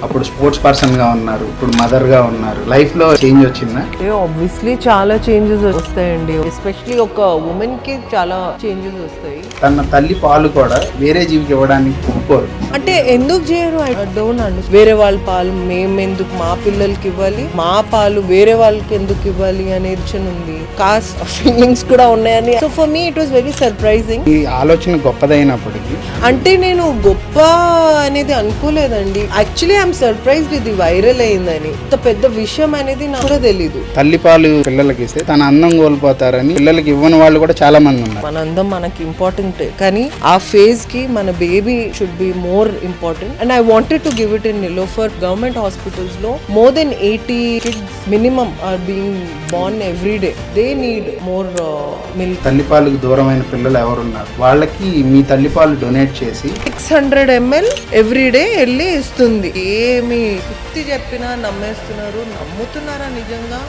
అప్పుడు స్పోర్ట్స్ పర్సన్గా ఉన్నారు, ఇప్పుడు మదర్గా ఉన్నారు. లైఫ్లో చేంజ్ వచ్చిందా? ఆబ్వియస్లీ చాలా చేంజెస్ వస్తాయండి. ఎస్పెషలీ ఒక ఉమెన్ కి చాలా చేంజెస్ వస్తాయి. తన తల్లి పాలు కూడా వేరే జీవికి ఇవ్వడానికి ఒప్పుకోరు. అంటే ఎందుకు చేయరు? I don't understand. వేరే వాళ్ళ పాలు మేము ఎందుకు మా పిల్లలకి ఇవ్వాలి, మా పాలు వేరే వాళ్ళకి ఎందుకు ఇవ్వాలి అనేది ఉంది. కాస్ట్ ఫీలింగ్స్ కూడా ఉన్నాయని. So for me it was very surprising. ఈ ఆలోచన గొప్పదైనప్పటికీ అంటే నేను గొప్ప అనేది అనుకోలేదండి. యాక్చువల్లీ ఐఎమ్ సర్ప్రైజ్డ్ ఇది వైరల్ అయిందని. ఇంత పెద్ద విషయం అనేది నాకు కూడా తెలీదు. తల్లిపాలు పిల్లలకి ఇస్తే తన అందం కోల్పోతారని పిల్లలకి ఇవ్వని వాళ్ళు కూడా చాలా మంది ఉన్నారు. మన అందం మనకి ఇంపార్టెంట్, కానీ ఆ ఫేజ్ కి మన baby should be more important. And I wanted to give it in Niloufer government hospitals లో more than 80 kids minimum are being born every day. They need more milk. తల్లిపాలకు దూరమైన పిల్లలు ఎవరున్నారు వాళ్ళకి మీ తల్లిపాలు డొనేట్ చేసి 600 ml ఎవ్రీ డే వెళ్ళి ఇస్తుంది. ఏమి యుక్తి చెప్పినా నమ్మేస్తున్నారు. నమ్ముతున్నారా నిజంగా?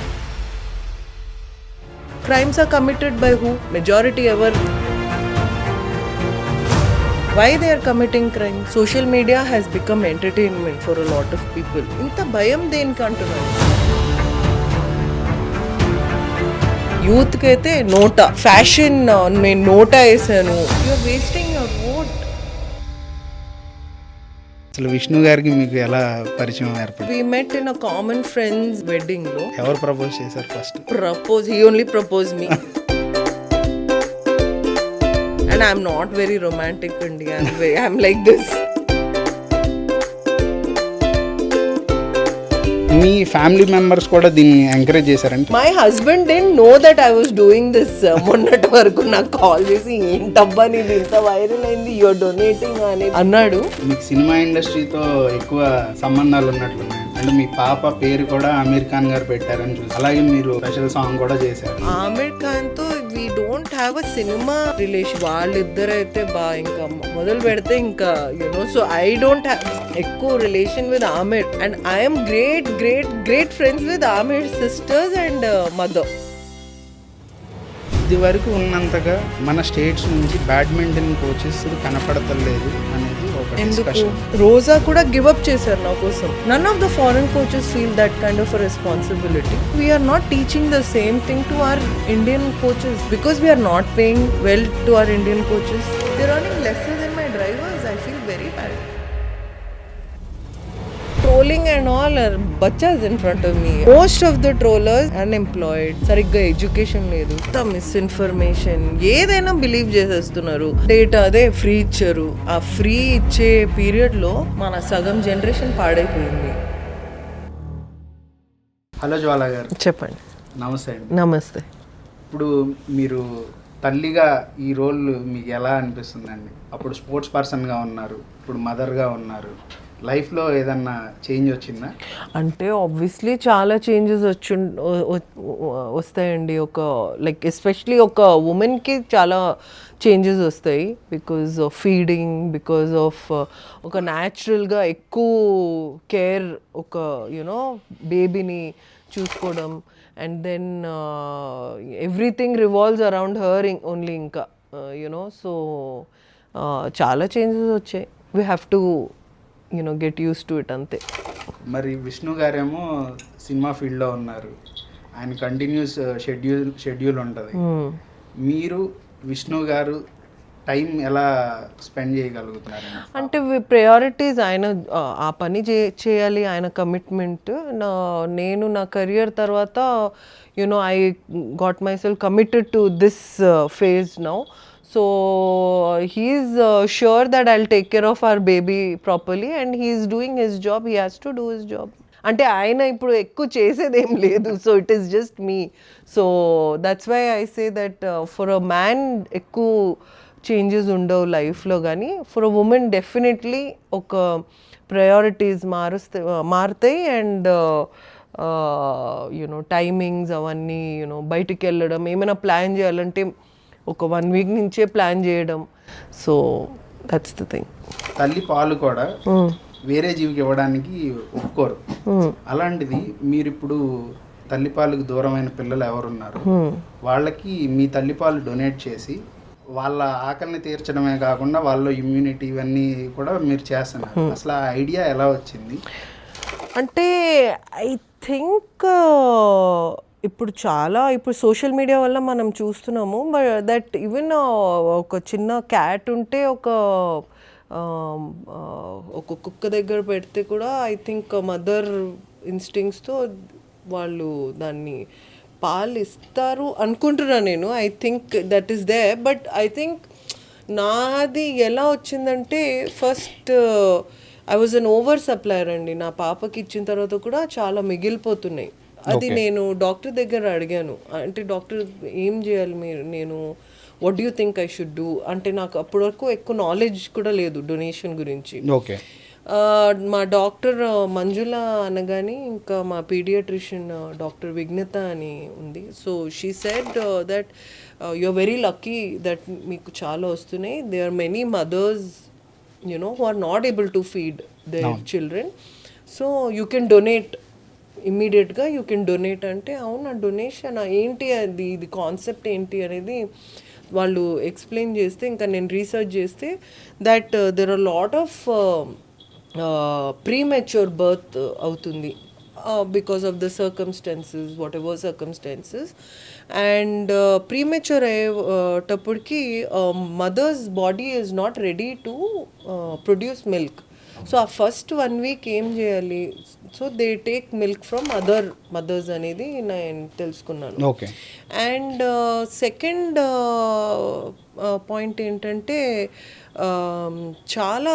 Crimes are committed by who? Majority ever. Why they are committing crime? Social media has become entertainment for a lot of people. ఇంత భయం దేనికి అంటున్నారు? యూత్ కి అయితే నోటా ఫ్యాషన్, నేను నోటా వేసాను. You are wasting your vote. అసలు విష్ణు గారికి మీకు ఎలా పరిచయం ఏర్పడింది? We met in a common friend's wedding లో. ఎవరు ప్రపోజ్ చేశారు first? He only proposed me. And I'm not very romantic andi. I'm like this. Me family members కూడా దీన్ని ఎంకరేజ్ చేశారంటే? My husband didn't know that I was doing this. మొన్నటి వరకు నాకు call చేసి ఏంటబ్బా నీది ఇంత వైరల్ అయింది, యూఆర్ డొనేటింగ్ అని అన్నాడు. మీకు సినిమా ఇండస్ట్రీతో ఎక్కువ సంబంధాలు ఉన్నట్లున్నాయి. అంటే మీ పాప పేరు కూడా ఆమీర్ ఖాన్ గారు పెట్టారని చూసి, అలాగే మీరు స్పెషల్ సాంగ్ కూడా చేశారు. ఆమీర్ ఖాన్ తో we don't have a cinema relation. వాళ్ళిద్దరైతే ఇంకా మొదలు పెడితే ఇంకా సో ఐ డోంట్ హ్యావ్ ఎక్కువ relation with Aamir. And I'm great friends with Aamir sisters and mother. ఇది వరకు ఉన్నంతగా మన స్టేట్స్ నుంచి బ్యాడ్మింటన్ కోచెస్ కనపడతలేదు అనేది ఒక డిస్కషన్. రోజా కూడా గివ్ అప్ చేశారు నా కోసం. None of the foreign coaches feel that kind of responsibility. We are not teaching the same thing to our Indian coaches because we are not paying well to our Indian coaches. They are earning lesser than my drivers. I feel very bad. Trolling and all are bachas in front of me. Most of the trollers unemployed. సరిగ్గా education లేదు, misinformation, ఏదైనా believe చేసేస్తున్నారు. Data అదే free ఇచ్చారు. ఆ free ఇచ్చే period లో మన సగం జనరేషన్ పాడైపోయింది. హలో జ్వాల గారు, చెప్పండి. నమస్తే అండి. నమస్తే. ఇప్పుడు మీరు తల్లిగా ఈ రోల్ మీకు ఎలా అనిపిస్తుందండి? అప్పుడు స్పోర్ట్స్ పర్సన్గా ఉన్నారు, ఇప్పుడు మదర్గా ఉన్నారు. లైఫ్లో ఏదన్నా చేంజ్ వచ్చిందా? అంటే ఆబ్వియస్లీ చాలా చేంజెస్ వస్తాయండి. ఒక లైక్ ఎస్పెషలీ ఒక ఉమెన్కి చాలా చేంజెస్ వస్తాయి. Because of feeding, because of ఒక న్యాచురల్గా ఎక్కువ కేర్, ఒక బేబీని చూసుకోవడం. And then everything revolves around her only. ఇంకా సో చాలా చేంజెస్ వచ్చాయి. We have to get use to it అంతే. మరి విష్ణు గారేమో సినిమా ఫీల్డ్లో ఉన్నారు, ఆయన కంటిన్యూస్ షెడ్యూల్ ఉంటుంది. మీరు విష్ణు గారు టైం ఎలా స్పెండ్ చేయగలుగుతున్నారు? అంటే ప్రయారిటీస్ ఆయన ఆ పని చేయాలి, ఆయన కమిట్మెంట్. నేను నా కెరియర్ తర్వాత I got my self committed to this phase now. So he's sure that I'll take care of our baby properly and he's doing his job. He has to do his job. అంటే ఆయన ఇప్పుడు ఎక్కువ చేసేదేం లేదు. So it is just me. So that's why I say that for a man ఎక్కువ changes ఉండవు లైఫ్లో, కానీ ఫర్ అ ఉమెన్ డెఫినెట్లీ ఒక ప్రయారిటీస్ మారుతాయి. అండ్ టైమింగ్స్ అవన్నీ బయటికి వెళ్ళడం, ఏమైనా ప్లాన్ చేయాలంటే ఒక 1 week నుంచే ప్లాన్ చేయడం. So that's the thing. తల్లి పాలు కూడా వేరే జీవికి ఇవ్వడానికి ఒప్పుకోరు. అలాంటిది మీరు ఇప్పుడు తల్లిపాలకు దూరమైన పిల్లలు ఎవరున్నారు వాళ్ళకి మీ తల్లిపాలు డొనేట్ చేసి వాళ్ళ ఆకలిని తీర్చడమే కాకుండా వాళ్ళ ఇమ్యూనిటీ ఇవన్నీ కూడా మీరు చేస్తున్నారు. అసలు ఆ ఐడియా ఎలా వచ్చింది? అంటే ఐ థింక్ ఇప్పుడు సోషల్ మీడియా వల్ల మనం చూస్తున్నాము, బట్ దట్ ఈవెన్ ఒక చిన్న క్యాట్ ఉంటే ఒక కుక్క దగ్గర పెడితే కూడా ఐ థింక్ మదర్ ఇన్స్టింక్ట్స్తో వాళ్ళు దాన్ని పాలు ఇస్తారు అనుకుంటున్నా నేను. I think that is they. But I think నాది ఎలా వచ్చిందంటే first I was an over supplier అండి. నా పాపకి ఇచ్చిన తర్వాత కూడా చాలా మిగిలిపోతున్నాయి. అది నేను డాక్టర్ దగ్గర అడిగాను, అంటే డాక్టర్ ఏం చేయాలి నేను what do you think I should do అంటే నాకు అప్పటి వరకు ఎక్కువ నాలెడ్జ్ కూడా లేదు డొనేషన్ గురించి. ఓకే. మా డాక్టర్ మంజుల అనగానే ఇంకా మా పీడియాట్రిషియన్ డాక్టర్ విఘ్నత అని ఉంది. So she said that you are very lucky that మీకు చాలా వస్తున్నాయి. They are many mothers who are not able to feed their children, so you can donate ఇమ్మీడియట్గా. యూ కెన్ డొనేట్ అంటే అవునా డొనేషన్ ఏంటి, ఇది కాన్సెప్ట్ ఏంటి అనేది వాళ్ళు ఎక్స్ప్లెయిన్ చేస్తే ఇంకా నేను రీసెర్చ్ చేస్తే that there are lot of premature birth అవుతుంది because of the circumstances, whatever circumstances. And premature అయ్యేటప్పటికి mother's body is not ready to produce milk. So ఆ ఫస్ట్ 1 week ఏం చేయాలి, so they take milk from other mothers అనేది నేను తెలుసుకున్నాను. Okay. And second point ఏంటంటే చాలా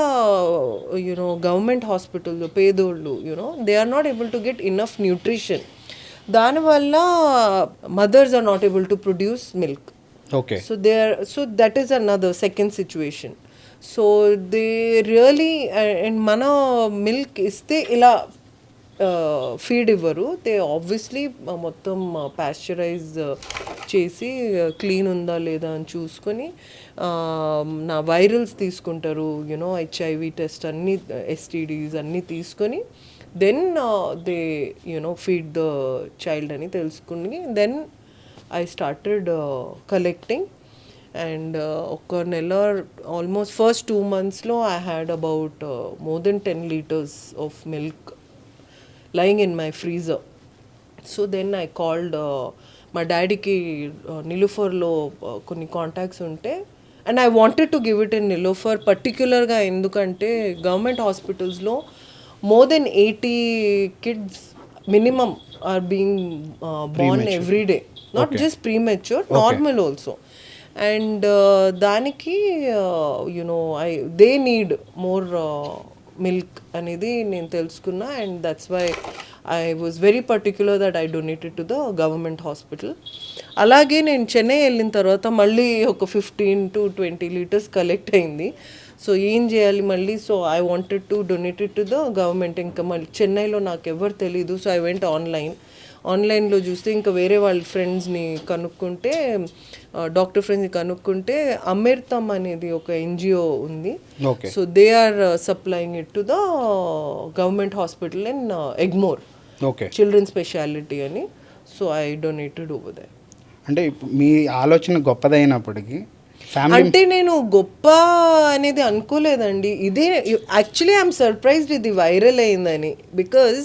government hospital పేదోళ్ళు they are not able to get enough nutrition. దానివల్ల mothers are not able to produce milk. Okay. So that is another second situation. So they really and మన milk ఇస్తే ఇలా feed ఇవ్వరు. They obviously మొత్తం పాస్చరైజ్ చేసి clean ఉందా లేదా అని చూసుకొని నా వైరల్స్ తీసుకుంటారు, HIV టెస్ట్ అన్నీ, STDs అన్నీ తీసుకొని then they feed the child అని తెలుసుకుని then I started collecting. And ఒక నెల ఆల్మోస్ట్ ఫస్ట్ 2 monthsలో I had about more than 10 liters of milk lying in my freezer. So then I called మా డాడీకి నిలుఫర్లో కొన్ని కాంటాక్ట్స్ ఉంటే, and I wanted to give it in Niloufer పర్టిక్యులర్గా. ఎందుకంటే government హాస్పిటల్స్లో more than 80 kids minimum are being born every day, not just premature, normal also. And దానికి they need more milk అనేది నేను తెలుసుకున్నా. And that's why I was very particular that I donated to the government hospital. అలాగే నేను చెన్నై వెళ్ళిన తర్వాత మళ్ళీ ఒక 15 to 20 liters కలెక్ట్ అయింది. సో ఏం చేయాలి మళ్ళీ, so I wanted to donated to the government. ఇంకా మళ్ళీ చెన్నైలో నాకు ఎవరు తెలీదు, సో ఐ వెంట్ ఆన్లైన్లో చూస్తే ఇంకా వేరే వాళ్ళ ఫ్రెండ్స్ని కనుక్కుంటే, డాక్టర్ ఫ్రెండ్స్ని కనుక్కుంటే అమీర్తమ్ అనేది ఒక NGO ఉంది. So they are supplying it to the government hospital in Egmore, children speciality అని. So I donated over there. అంటే మీ ఆలోచన గొప్పదైనప్పటికీ అంటే నేను గొప్ప అనేది అనుకోలేదండి. ఇదే యాక్చువల్లీ ఐఎమ్ సర్ప్రైజ్డ్ ఇది వైరల్ అయిందని. బికాజ్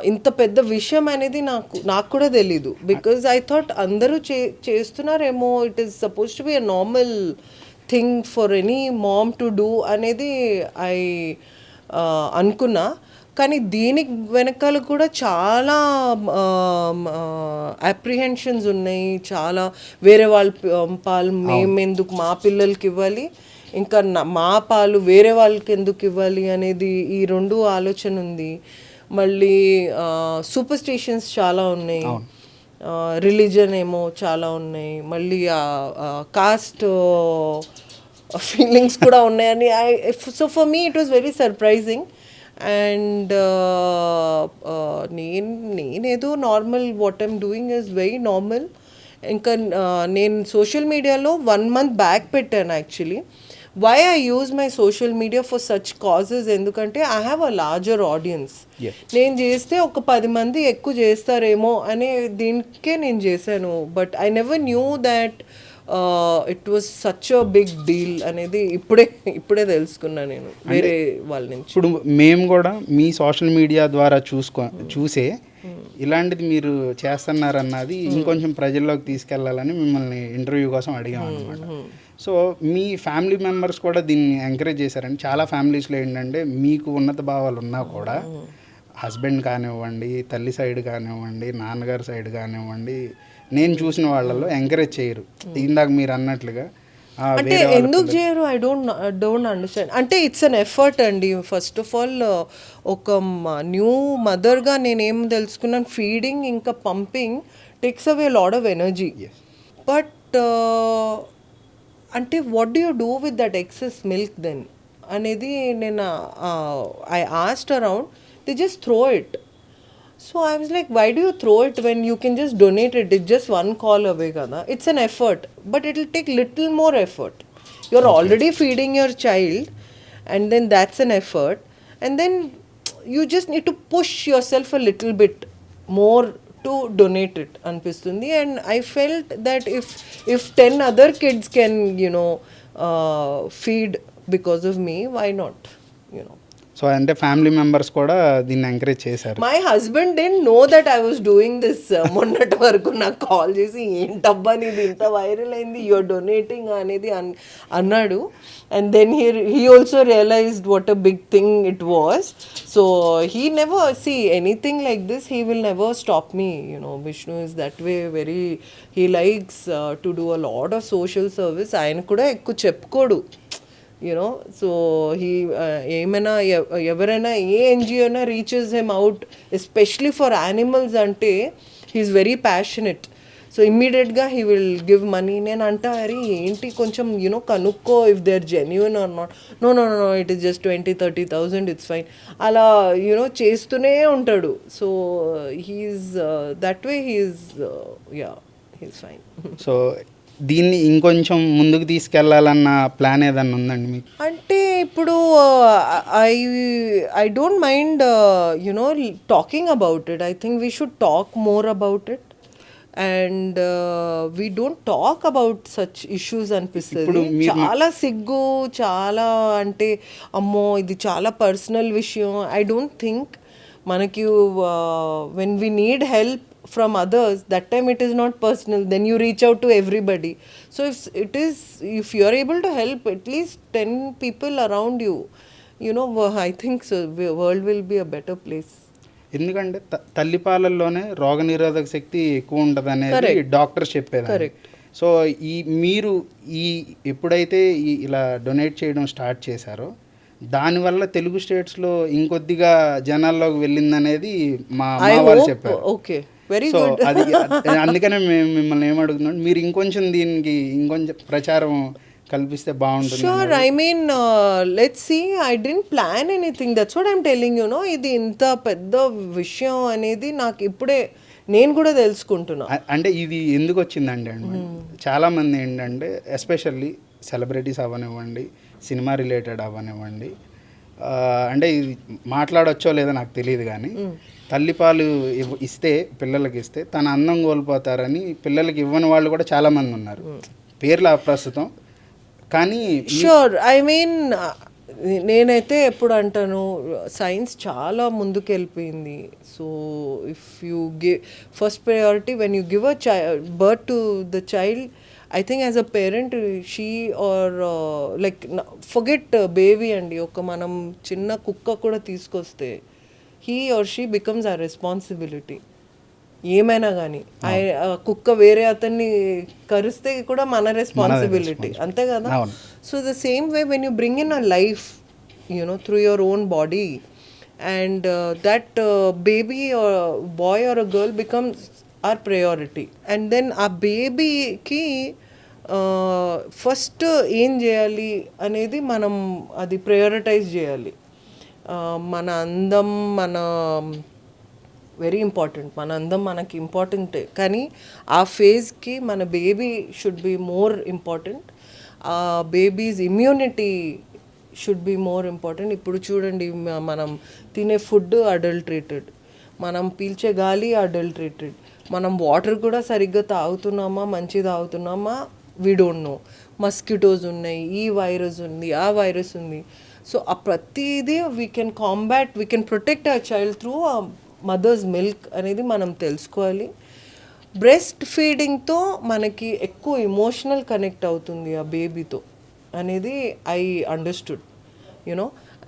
ఇంత పెద్ద విషయం అనేది నాకు కూడా తెలీదు. బికాజ్ ఐ థాట్ అందరూ చేస్తున్నారేమో, it is suppose to be a normal thing for any mom to do అనేది ఐ అనుకున్నా. కానీ దీనికి వెనకాల కూడా చాలా అప్రిహెన్షన్స్ ఉన్నాయి. చాలా వేరే వాళ్ళ పాలు మేమెందుకు మా పిల్లలకి ఇవ్వాలి, ఇంకా మా పాలు వేరే వాళ్ళకి ఎందుకు ఇవ్వాలి అనేది ఈ 2 ఆలోచన ఉంది. మళ్ళీ సూపర్ స్టిషన్స్ చాలా ఉన్నాయి, రిలీజన్ ఏమో చాలా ఉన్నాయి, మళ్ళీ కాస్ట్ ఫీలింగ్స్ కూడా ఉన్నాయని so for me it was very surprising. And నేనేదో normal what I'm doing is very normal. ఇంకా నేను సోషల్ మీడియాలో 1 month బ్యాక్ పెట్టాను actually. Why I use my social media for such causes, ఎందుకంటే I have a larger audience. నేను చేస్తే ఒక 10 మంది ఎక్కువ చేస్తారేమో అనే దీనికే నేను చేశాను. But I never knew that it was such a big deal అనేది ఇప్పుడే తెలుసుకున్నా నేను వేరే వాళ్ళ నుంచి. ఇప్పుడు మేము కూడా మీ సోషల్ మీడియా ద్వారా చూసే ఇలాంటిది మీరు చేస్తున్నారన్నది ఇంకొంచెం ప్రజల్లోకి తీసుకెళ్లాలని మిమ్మల్ని ఇంటర్వ్యూ కోసం అడిగాం అనమాట. సో మీ ఫ్యామిలీ మెంబర్స్ కూడా దీన్ని ఎంకరేజ్ చేశారండి. చాలా ఫ్యామిలీస్లో ఏంటంటే మీకు ఉన్నత భావాలు ఉన్నా కూడా హస్బెండ్ కానివ్వండి, తల్లి సైడ్ కానివ్వండి, నాన్నగారి సైడ్ కానివ్వండి, నేను చూసిన వాళ్ళలో ఎంకరేజ్ చేయరు. ఇందాక మీరు అన్నట్లుగా అంటే ఎందుకు చేయరు? I don't understand. అంటే ఇట్స్ అన్ ఎఫర్ట్ అండి. ఫస్ట్ ఆఫ్ ఆల్ ఒక న్యూ మదర్గా నేనేం తెలుసుకున్నాను, ఫీడింగ్ ఇంకా pumping takes away lot of energy. But అంటే what do you do with that excess milk then అనేది నేను I asked around, they just throw it. So I was like, why do you throw it when you can just donate it? It's just one call away, kada. It's an effort, but it will take little more effort. You're already feeding your child, and then that's an effort, and then you just need to push yourself a little bit more to donate it, anpistundi. And I felt that if 10 other kids can, feed because of me, why not, so అంటే family members కూడా దీన్ని encourage చేశారు. My husband didn't know that I was doing this. మొన్నటి వరకు నాకు call చేసి ఏంటబ్బా నీది ఇంత వైరల్ అయింది, యూఆర్ డొనేటింగ్ అనేది అన్నాడు. And then he also realised what a big thing it was. So he never see anything like this, he will never stop me. Vishnu is that way very, he likes to do a lot of social service. ఆయన కూడా ఎక్కువ చెప్పుకోడు. So he ఏమైనా ఎవరైనా ఏ NGO అయినా reaches him out, especially for animals అంటే he's very passionate. So ఇమ్మీడియట్గా హీ విల్ గివ్ మనీ. నేను అంటా, అరే ఏంటి కొంచెం కనుక్కో if they are genuine or not. No it is just 20,000-30,000, it's fine. అలా చేస్తూనే ఉంటాడు. So he's that way, he's fine. So దీన్ని ఇంకొంచెం ముందుకు తీసుకెళ్లాలన్న ప్లాన్ ఏదన్నా ఉందండి మీకు? అంటే ఇప్పుడు I don't mind talking about it. I think we should talk more about it, and we don't talk about such issues అనిపిస్తుంది. చాలా సిగ్గు, చాలా అంటే అమ్మో ఇది చాలా పర్సనల్ విషయం. ఐ డోంట్ థింక్ మనకి when we need help from others, that time it is not personal, then you reach out to everybody. So if you are able to help at least 10 people around you, I think so the world will be a better place. ఎందుకంటే తల్లిపాలల్లోనే రోగనిరోధక శక్తి ఎక్కువ ఉంటుంది అనేది doctors చెప్పేది. Correct. So మీరు ఎప్పుడైతే ఇలా donate చేయడం స్టార్ట్ చేశారో దానివల్ల తెలుగు స్టేట్స్లో ఇంకొద్దిగా జనాల్లోకి వెళ్ళిందనేది మా వాళ్ళు చెప్పారు. Okay, very so good. అది అందుకనే మేము మిమ్మల్ని ఏమడుగుతున్నాం, మీరు ఇంకొంచెం దీనికి ఇంకొంచెం ప్రచారం కల్పిస్తే బాగుంటుంది. Sure, I mean let's see. I don't plan anything, that's what I'm telling. ఇది ఇంత పెద్ద విషయం అనేది నాకు ఇప్పుడే నేను కూడా తెలుసుకుంటున్నా. అంటే ఇది ఎందుకు వచ్చిందండి చాలామంది ఏంటంటే ఎస్పెషల్లీ సెలబ్రిటీస్ అవ్వనివ్వండి, సినిమా రిలేటెడ్ అవ్వనివ్వండి, అంటే ఇది మాట్లాడొచ్చో లేదో నాకు తెలియదు కానీ తల్లిపాలు ఇస్తే పిల్లలకి ఇస్తే తన అందం కోల్పోతారని పిల్లలకి ఇవ్వని వాళ్ళు కూడా చాలామంది ఉన్నారు, పేర్లు ప్రస్తుతం. కానీ షూర్, ఐ మీన్ నేనైతే ఎప్పుడు అంటాను, సైన్స్ చాలా ముందుకు వెళ్ళిపోయింది. So if you give first priority when you give birth to the child, I think as a parent, she or like forget baby అండి, ఒక మనం చిన్న కుక్క కూడా తీసుకొస్తే he or she becomes our responsibility. ఏమైనా కానీ కుక్క వేరే అతన్ని కరిస్తే కూడా మన రెస్పాన్సిబిలిటీ, అంతే కదా. So the same way when you bring in a life through your own body, and that baby or boy or a girl becomes our priority, and then ఆ బేబీకి ఫస్ట్ ఏం చేయాలి అనేది మనం అది ప్రయారిటైజ్ చేయాలి. మన అందం వెరీ ఇంపార్టెంట్, మన అందం మనకి ఇంపార్టెంటే, కానీ ఆ ఫేజ్కి మన baby should be more important. ఆ baby's immunity should be more important. ఇప్పుడు చూడండి, మనం తినే ఫుడ్ అడల్ట్రేటెడ్, మనం పీల్చే గాలి అడల్ట్రేటెడ్, మనం వాటర్ కూడా సరిగ్గా తాగుతున్నామా, మంచి తాగుతున్నామా, వీ డోంట్ నో. మస్కిటోస్ ఉన్నాయి, ఈ వైరస్ ఉంది, ఆ వైరస్ ఉంది. సో ఆ ప్రతిదీ we can combat, we can protect our child through mother's milk అనేది మనం తెలుసుకోవాలి. బ్రెస్ట్ ఫీడింగ్తో మనకి ఎక్కువ ఎమోషనల్ కనెక్ట్ అవుతుంది ఆ బేబీతో అనేది I understood, you know.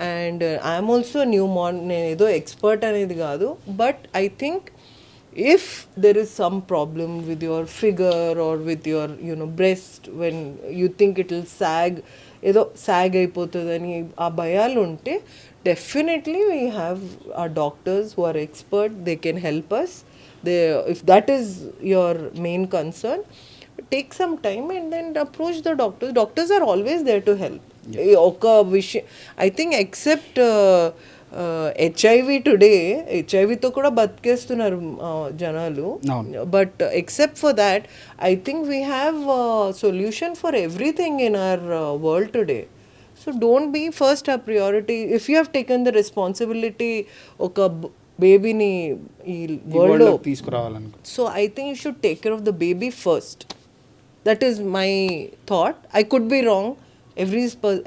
And I'm also new మార్న్, నేను ఏదో ఎక్స్పర్ట్ అనేది కాదు, but I think if there is some problem with your figure or with your breast, when you think it will sag, ఏదో సాగ్ అయిపోతుందని ఆ భయాలు ఉంటే definitely we have our doctors who are expert, they can help us. They, if that is your main concern, take some time and then approach the doctors. Doctors are always there to help. ఒక విషయం I think except HIV today, హెచ్ఐవితో కూడా బతికేస్తున్నారు జనాలు, but except for that I think we have solution for everything in our world today. So don't be first a priority. If you have taken the responsibility ఒక బేబీని ఈ వరల్డ్లో తీసుకురావాలనుకో, so I think you should take care of the baby first. That is my thought. I could be wrong.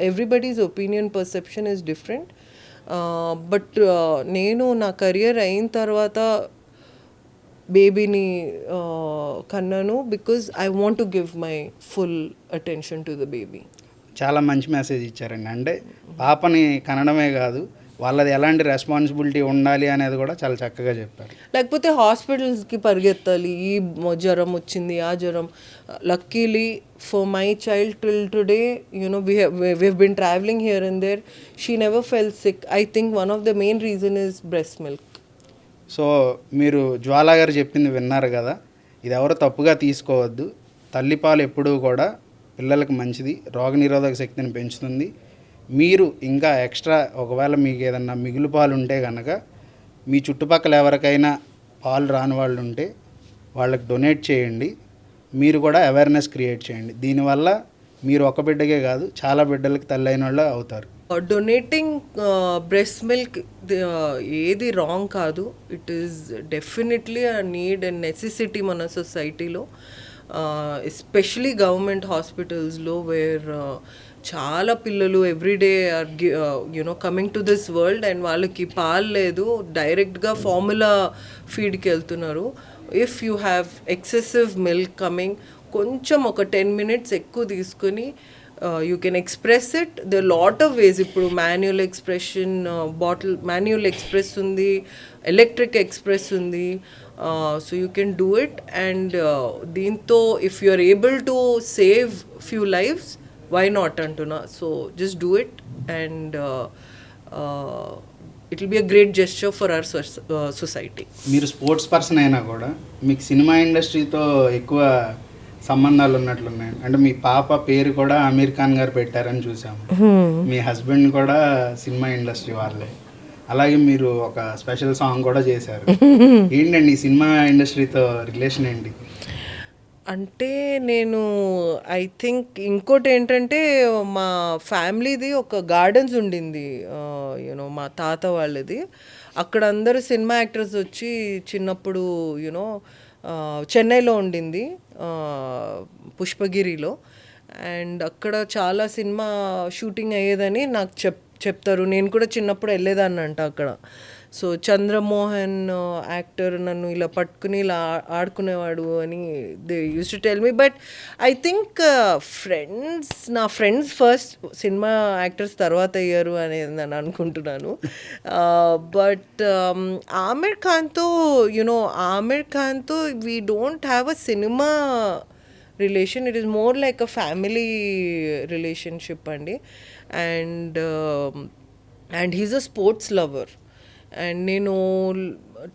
Everybody's opinion, perception is different. But నేను నా career అయిన తర్వాత బేబీని కన్నాను because I want to give my full attention to the baby. చాలా మంచి message ఇచ్చారండి. అంటే పాపని కనడమే కాదు, వాళ్ళది ఎలాంటి రెస్పాన్సిబిలిటీ ఉండాలి అనేది కూడా చాలా చక్కగా చెప్పారు. లేకపోతే హాస్పిటల్స్కి పరిగెత్తాలి, ఈ జ్వరం వచ్చింది, ఆ జ్వరం. Luckily for my child till today, you know, we have been travelling here and there, she never fell sick. I think one of the main reason is breast milk. So మీరు జ్వాలా గారు చెప్పింది విన్నారు కదా, ఇది ఎవరు తప్పుగా తీసుకోవద్దు. తల్లిపాలు ఎప్పుడూ కూడా పిల్లలకు మంచిది, రోగనిరోధక శక్తిని పెంచుతుంది. మీరు ఇంకా ఎక్స్ట్రా ఒకవేళ మీకు ఏదన్నా మిగులు పాలు ఉంటే కనుక మీ చుట్టుపక్కల ఎవరికైనా పాలు రాని వాళ్ళు ఉంటే వాళ్ళకి డొనేట్ చేయండి. మీరు కూడా అవేర్నెస్ క్రియేట్ చేయండి. దీనివల్ల మీరు ఒక బిడ్డకే కాదు, చాలా బిడ్డలకి తల్లి అయిన వాళ్ళు అవుతారు. డొనేటింగ్ బ్రెస్ట్ మిల్క్ ఏది రాంగ్ కాదు. It is definitely a need and necessity మన సొసైటీలో, ఎస్పెషలీ గవర్నమెంట్ హాస్పిటల్స్లో, వేర్ చాలా పిల్లలు everyday are you know coming to this world and వాళ్ళకి పాలు లేదు, డైరెక్ట్గా ఫార్ములా ఫీడ్కి వెళ్తున్నారు. If you have excessive milk coming, కొంచెం ఒక 10 minutes ఎక్కువ తీసుకొని you can express it. The lot of ways. ఇప్పుడు manual expression, bottle manual express ఉంది, ఎలక్ట్రిక్ ఎక్స్ప్రెస్ ఉంది. So you can do it. And దీంతో if you are able to save few lives, why not అంటున్నా. So just do it and it will be a great gesture for our society. మీరు sports person అయినా కూడా మీకు cinema ఇండస్ట్రీతో ఎక్కువ సంబంధాలు ఉన్నట్లున్నాయి. అంటే మీ పాప పేరు కూడా ఆమీర్ ఖాన్ గారు పెట్టారని చూసాము. మీ హస్బెండ్ కూడా సినిమా ఇండస్ట్రీ వాళ్ళే. అలాగే మీరు ఒక స్పెషల్ సాంగ్ కూడా చేశారు. ఏంటండి ఈ సినిమా ఇండస్ట్రీతో రిలేషన్ ఏంటి? అంటే నేను ఐ థింక్ ఇంకోటి ఏంటంటే, మా ఫ్యామిలీది ఒక గార్డెన్స్ ఉండింది, యూనో, మా తాత వాళ్ళది. అక్కడ అందరూ సినిమా యాక్టర్స్ వచ్చి చిన్నప్పుడు, యూనో, చెన్నైలో ఉండింది, పుష్పగిరిలో. అండ్ అక్కడ చాలా సినిమా షూటింగ్ అయ్యేదని నాకు చెప్తారు. నేను కూడా చిన్నప్పుడు వెళ్ళేదాన్నంట అక్కడ. సో చంద్రమోహన్ యాక్టర్ నన్ను ఇలా పట్టుకుని ఇలా ఆడుకునేవాడు అని they use to tell me. But I think friends, నా ఫ్రెండ్స్ ఫస్ట్, సినిమా యాక్టర్స్ తర్వాత అయ్యారు అనేది నేను అనుకుంటున్నాను. బట్ ఆమిర్ ఖాన్తో, యునో, ఆమిర్ ఖాన్తో we don't have a cinema relation. It is more like a family relationship అండి. And he's a sports lover. And నేను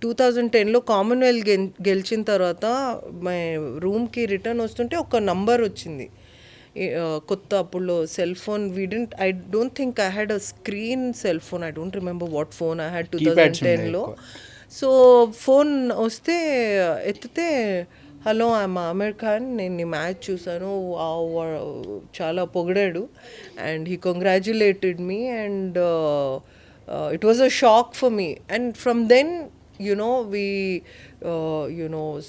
2010లో కామన్వెల్త్ గెలిచిన తర్వాత మై రూమ్కి రిటర్న్ వస్తుంటే ఒక నంబర్ వచ్చింది, కొత్త అప్పుడు cell phone. I don't think I had a screen cell phone. I don't remember what phone I had 2010లో. సో ఫోన్ వస్తే ఎత్తితే, హలో, ఐఎమ్ ఆమిర్ ఖాన్, నేను నీ మ్యాచ్ చూసాను, చాలా పొగిడాడు. And he congratulated me and it was a shock for me. And from then we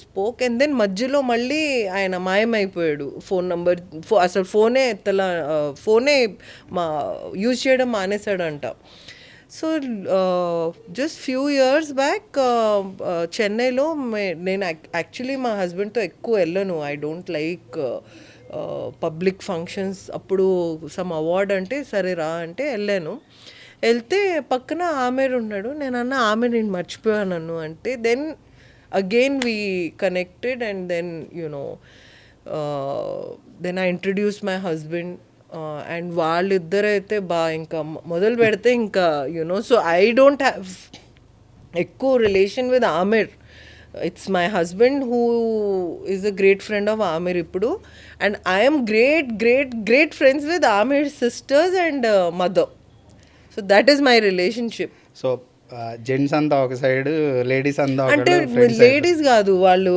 spoke, and then మధ్యలో మళ్ళీ ఆయన మాయమైపోయాడు. ఫోన్ నంబర్ అసలు ఫోనే యూజ్ చేయడం మానేశాడంట. So just few years back చెన్నైలో నేను యాక్చువల్లీ మా హస్బెండ్తో ఎక్కువ వెళ్ళను. I don't like public functions. అప్పుడు సమ్ అవార్డ్ అంటే సరే రా అంటే వెళ్ళాను. వెళ్తే పక్కన ఆమెర్ ఉన్నాడు. నేను అన్న ఆమెర్ నేను మర్చిపోయాను నన్ను అంటే, then again we connected and then I introduce my husband. And వాళ్ళిద్దరైతే ఇంకా మొదలు పెడితే ఇంకా సో ఐ డోంట్ హ్యావ్ ఎక్కువ relation with Aamir. It's my husband who is a great friend of Aamir ఇప్పుడు. And I'm great friends with Aamir sisters and mother. So that is my relationship. So gents అంతా ఒక side, ladies అంతా అంటే ladies కాదు, వాళ్ళు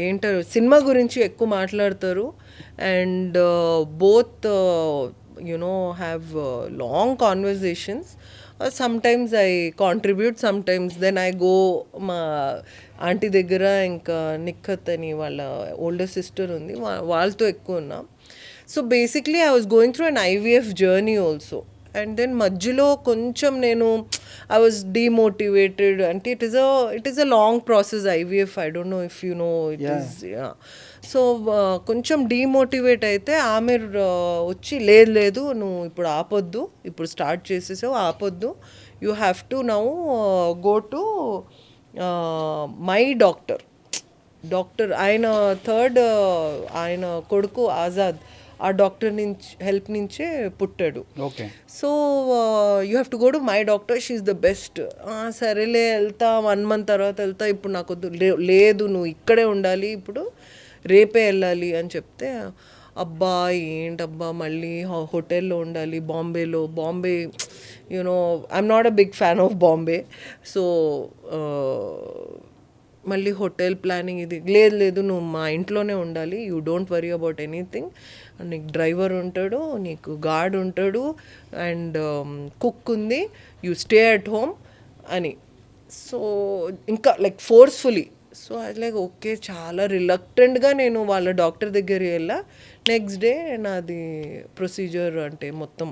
ఏంటారు cinema గురించి ఎక్కువ మాట్లాడతారు. And both have long conversations. Sometimes I contribute, sometimes then I go మా ఆంటీ దగ్గర. ఇంకా నిఖత్ అని వాళ్ళ ఓల్డర్ సిస్టర్ ఉంది, వాళ్ళతో ఎక్కువ ఉన్నా. So basically I was going through an IVF journey also. And then మధ్యలో కొంచెం నేను ఐ వాజ్ డీమోటివేటెడ్. అంటే it is a long process IVF. I don't know if you know it is. So కొంచెం demotivate అయితే ఆమె వచ్చి లేదు నువ్వు ఇప్పుడు ఆపొద్దు, ఇప్పుడు స్టార్ట్ చేసేసావు, ఆపొద్దు, you have to now go to my doctor ఆయన ఆయన కొడుకు ఆజాద్ ఆ డాక్టర్ నుంచి హెల్ప్ నుంచే పుట్టాడు. Okay. So you have to go to my doctor, she is the best. సరేలే వెళ్తా, 1 month తర్వాత వెళ్తా, ఇప్పుడు నాకు లేదు నువ్వు ఇక్కడే ఉండాలి, ఇప్పుడు రేపే వెళ్ళాలి అని చెప్తే, అబ్బా ఏంటబ్బా మళ్ళీ హోటల్లో ఉండాలి Bombay I'm not a big fan of Bombay. So మళ్ళీ హోటల్ ప్లానింగ్, ఇది లేదు నువ్వు మా ఇంట్లోనే ఉండాలి, you don't worry about anything, నీకు డ్రైవర్ ఉంటాడు, నీకు గార్డ్ ఉంటాడు, అండ్ కుక్ ఉంది, యూ స్టే అట్ హోమ్ అని. సో ఇంకా లైక్ ఫోర్స్ఫుల్లీ. సో అది లైక్ ఓకే, చాలా రిలక్టెంట్గా నేను వాళ్ళ డాక్టర్ దగ్గరికి వెళ్ళా. నెక్స్ట్ డే నాది ప్రొసీజర్ అంటే మొత్తం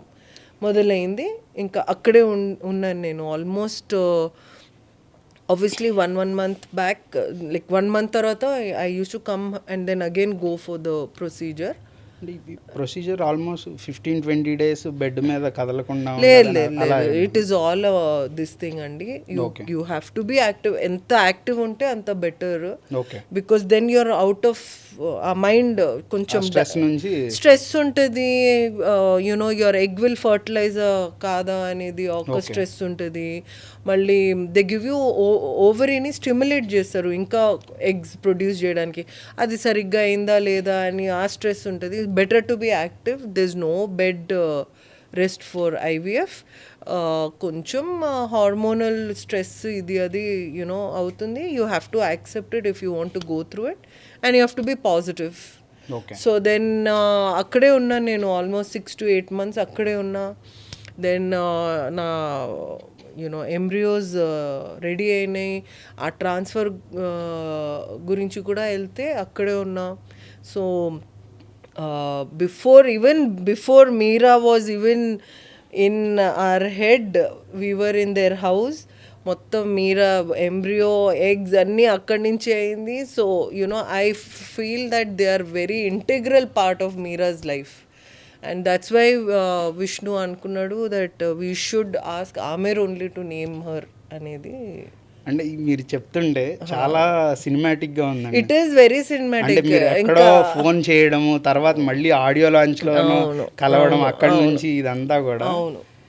మొదలైంది. ఇంకా అక్కడే ఉన్నాను నేను almost. Obviously, one month back, like 1 month tarvata, I used to come and then again go for the procedure. Procedure almost 15-20 days bed మీద కదలకుండా. లేదు, it is all this thing అండి. You have to be active. ఎంత active ఉంటే అంత better. Because then you're out of ఆ mind. కొంచెం stress ఉంటుంది. యువర్ ఎగ్ విల్ ఫర్టిలైజర్ కాదా అనేది ఒక స్ట్రెస్ ఉంటుంది. మళ్ళీ దే గివ్ యూ ఓవరీని స్టిమ్యులేట్ చేస్తారు ఇంకా ఎగ్స్ ప్రొడ్యూస్ చేయడానికి. అది సరిగ్గా అయిందా లేదా అని ఆ స్ట్రెస్ ఉంటుంది. Better to be active. There is no bed rest for IVF. కొంచెం హార్మోనల్ స్ట్రెస్ ఇది అది అవుతుంది. You have to accept it if you want to go through it, and you have to be positive. So then అక్కడే ఉన్నా నేను almost 6 to 8 months అక్కడే ఉన్నా. Then నా ఎంబ్రియోస్ రెడీ అయినాయి. ఆ ట్రాన్స్ఫర్ గురించి కూడా వెళ్తే అక్కడే ఉన్నా. So before Meera was even in our head, we were in their house. మొత్తం మీరా ఎంబ్రియో ఎగ్స్ అన్నీ అక్కడి నుంచి అయింది. So I feel that they are very integral part of Meera's life. And that's why Vishnu అనుకున్నాడు that we should ask Aamir only to name her అనేది. అంటే మీరు చెప్తుంటే చాలా సినిమాటిక్ గా ఉంది. It is very cinematic. ఎక్కడో ఫోన్ చేయడము, తర్వాత మళ్ళీ ఆడియో లాంచ్ లో కలవడం, అక్కడి నుంచి ఇదంతా కూడా.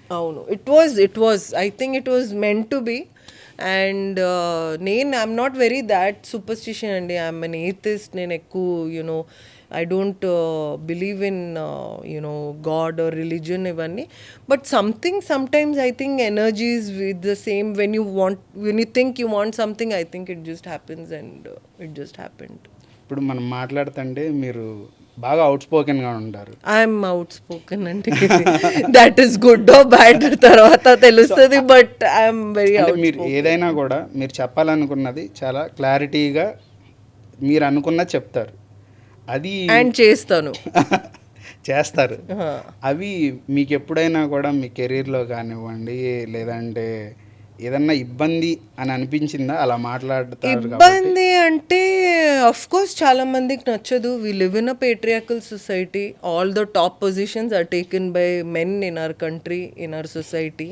అవును it was I think it was meant to be. And I'm not very that superstition అండి. I'm an atheist. నేను ఎక్కువ I don't believe in God or religion ఇవన్నీ. But sometimes I think energy is with the same. When you think you want something, I think it just happens, and it just happened. ఇప్పుడు మనం మాట్లాడుతుంటే మీరు బాగా out స్పోకెన్గా ఉంటారు. I'm out spoken అంటే that is good or bad తర్వాత తెలుస్తుంది, but I'm very అంటే అవుట్ మీరు ఏదైనా కూడా మీరు చెప్పాలనుకున్నది చాలా క్లారిటీగా మీరు అనుకున్నది చెప్తారు, అది అండ్ చేస్తాను. చేస్తారు. అవి మీకు ఎప్పుడైనా కూడా మీ కెరీర్లో కానివ్వండి లేదంటే ఏదన్నా ఇబ్బంది అని అనిపించిందా అలా మాట్లాడతారు కాబట్టి? ఇబ్బంది అంటే అఫ్ కోర్స్ చాలా మందికి నచ్చదు. We live in a patriarchal society. All the top positions are taken by men in our country, in our society,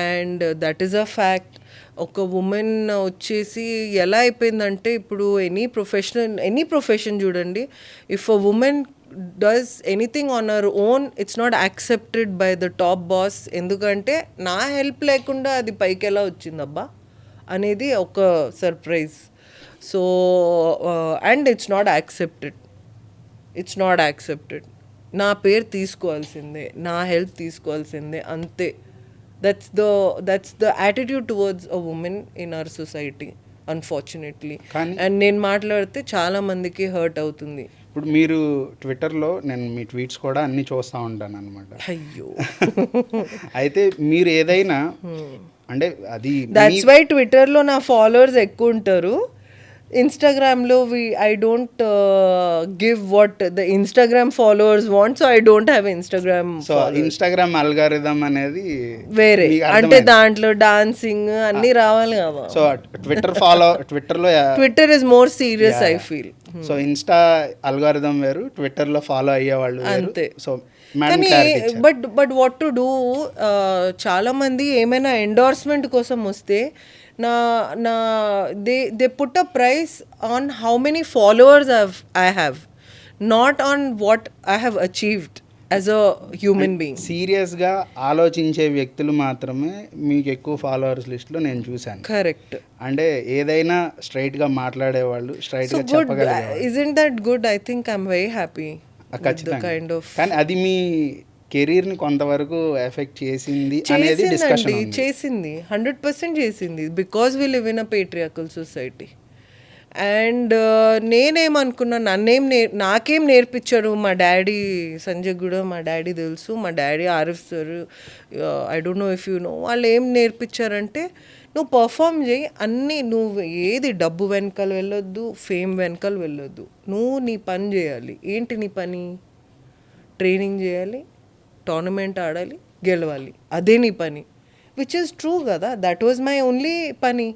and that is a fact. ఒక ఉమెన్ వచ్చేసి ఎలా అయిపోయిందంటే ఇప్పుడు ఎనీ ప్రొఫెషన్ చూడండి, if a woman does anything on our own it's not accepted by the top boss. ఎందుకంటే నా help లేకుండా అది పైకి ఎలా వచ్చిందబ్బా అనేది ఒక surprise. So and it's not accepted. నా పేరు తీసుకోవాల్సిందే, నా హెల్ప్ తీసుకోవాల్సిందే, అంతే. That's the attitude towards a women in our society unfortunately. And నేను మాట్లాడితే చాలా మందికి హర్ట్ అవుతుంది. ఇప్పుడు మీరు ట్విట్టర్లో నేను మీ ట్వీట్స్ కూడా అన్నీ చూస్తూ ఉంటాను అనమాట. అయ్యో అయితే మీరు ఏదైనా అంటే అది దట్స్ వై ట్విట్టర్లో నా ఫాలోవర్స్ ఎక్కువ ఉంటారు. ఇన్స్టాగ్రామ్లో I don't give what the Instagram followers want, so I don't have Instagram. So Instagram algorithm అనేది వేరే, అంటే దాంట్లో డాన్సింగ్ అన్నీ రావాలి కదా. సో ట్విట్టర్లో Twitter is more serious I feel. So Insta algorithm వేరు, ట్విట్టర్లో ఫాలో అయ్యేవాళ్ళు అంతే. సో కానీ బట్ వాట్ టు డూ, చాలామంది ఏమైనా ఎండోర్స్మెంట్ కోసం వస్తే నా they put a price on how many followers I have, not on what I have achieved as a human being. సీరియస్గా ఆలోచించే వ్యక్తులు మాత్రమే మీకు ఎక్కువ ఫాలోవర్స్ లిస్ట్లో నేను చూశాను. కరెక్ట్. అంటే ఏదైనా స్ట్రైట్గా మాట్లాడేవాళ్ళు, స్ట్రైట్గా చెప్పగలిగేవాళ్ళు. Isn't that good? I think I'm very happy. ఖచ్చితంగా. కానీ అది మీ కెరీర్ని కొంతవరకు ఎఫెక్ట్ చేసింది అనేది డిస్కషన్ ఉంది. చేసింది, 100% చేసింది, because we live in a patriarchal society. And నేనేమనుకున్నా, నాకేం నేర్పించారు మా డాడీ. సంజయ్ కూడా మా డాడీ తెలుసు, మా daddy Arif sir, I don't know if you no. వాళ్ళు ఏం నేర్పించారంటే, నువ్వు పర్ఫామ్ చేయి, అన్నీ నువ్వు ఏది డబ్బు వెనకాల వెళ్ళొద్దు, ఫేమ్ వెనకాల వెళ్ళొద్దు, నువ్వు నీ పని చేయాలి. ఏంటి నీ పని? ట్రైనింగ్ చేయాలి, టోర్నమెంట్ ఆడాలి, గెలవాలి, అదే నీ పని. విచ్ ఇస్ ట్రూ కదా. దట్ వాజ్ మై ఓన్లీ పని.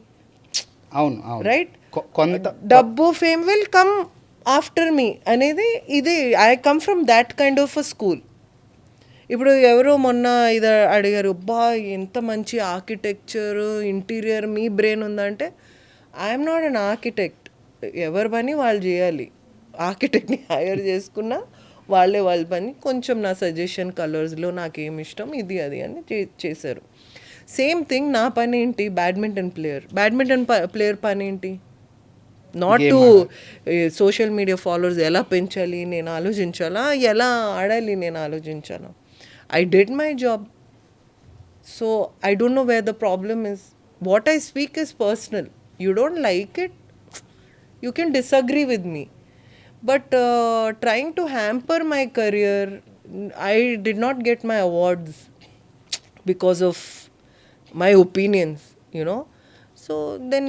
అవును, రైట్. కొంత డబ్బు ఫేమ్ విల్ కమ్ ఆఫ్టర్ మీ అనేది ఇది. I come from that kind of a school. ఇప్పుడు ఎవరో మొన్న ఇది అడిగారు, అబ్బా ఎంత మంచి ఆర్కిటెక్చర్ ఇంటీరియర్ మీ బ్రెయిన్ ఉందంటే, ఐఎమ్ నాట్ అన్ ఆర్కిటెక్ట్. ఎవరి పని వాళ్ళు చేయాలి. ఆర్కిటెక్ట్ని హైర్ చేసుకున్నా వాళ్ళ పని. కొంచెం నా సజెషన్ కలర్స్లో నాకేమి ఇష్టం ఇది అది అని చేశారు. సేమ్ థింగ్ నా పని ఏంటి? బ్యాడ్మింటన్ ప్లేయర్ పని ఏంటి? Not to social media followers ఎలా పెంచాలి నేను ఆలోచించాలా, ఎలా ఆడాలి నేను ఆలోచించాలా. I did my job. So I don't know where the problem is. What I speak is personal. You don't like it, you can disagree with me. But trying to hamper my career, I did not get my awards because of my opinions, you know. So then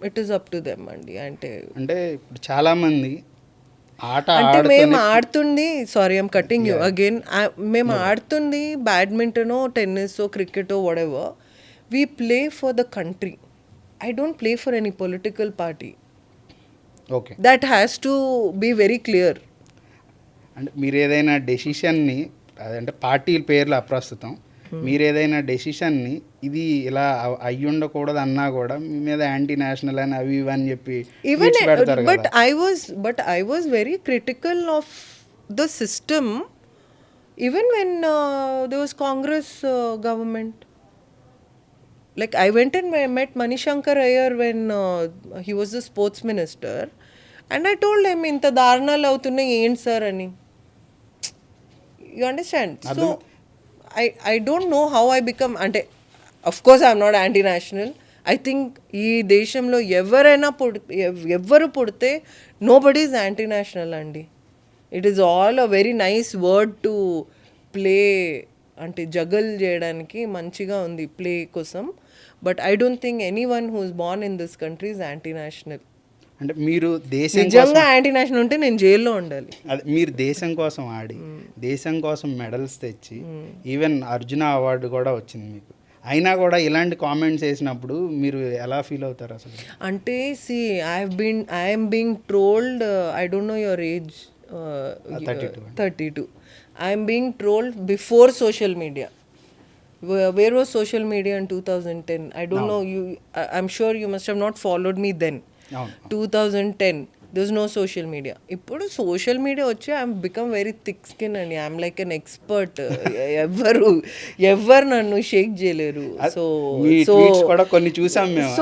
it is up to them andi. అంటే ఇప్పుడు చాలామంది అంటే మేము ఆడుతుంది, sorry I'm cutting you again, మేము ఆడుతుంది బ్యాడ్మింటనో టెన్నిసో క్రికెటో whatever, we play for the country. I don't play for any political party. Okay, that has to be very clear. అంటే మీరు ఏదైనా డెసిషన్ని, అదంటే పార్టీల పేర్లు అప్రస్తుతం, మీరు ఏదైనా డెసిషన్ని ఇది ఇలా అయ్యి ఉండకూడదు అన్నా కూడా మీ మీద యాంటీ నేషనల్ అని అవి ఇవి అని చెప్పి పెడతారు. But I was very critical of the system even when there was Congress government. Like I went and met Manishankar Iyer when he was the sports minister, and I told him ఇంత దారుణాలు అవుతున్నాయి ఏంటి sir అని. You understand? So I don't know how I become, అంటే of course I'm not anti-national. I think ఈ దేశంలో ఎవరు పుడితే nobody is anti-national అండి. It is all a very nice word to play, అంటే జగల్ చేయడానికి మంచిగా ఉంది ప్లే కోసం. But I don't think any one who's born in this country is anti national. అంటే మీరు దేశం నిజంగా యాంటీ నేషనల్ ఉంటే నేను జైల్లో ఉండాలి. అదే మీరు దేశం కోసం ఆడి దేశం కోసం మెడల్స్ తెచ్చి ఈవెన్ అర్జున అవార్డు కూడా వచ్చింది మీకు, అయినా కూడా ఇలాంటి కామెంట్స్ వేసినప్పుడు మీరు ఎలా ఫీల్ అవుతారు అసలు? అంటే see I'm being trolled, I don't no your age, 32. I'm being trolled before social media. Where was social media in 2010? I don't know. I'm sure you must have not followed me then. 2010. There's no social media. ఇప్పుడు social media వచ్చి I'm become very thick skin అండి. I'm like an expert. ఎవరు నన్ను shake చేయలేరు. కూడా కొన్ని చూసాం మేము.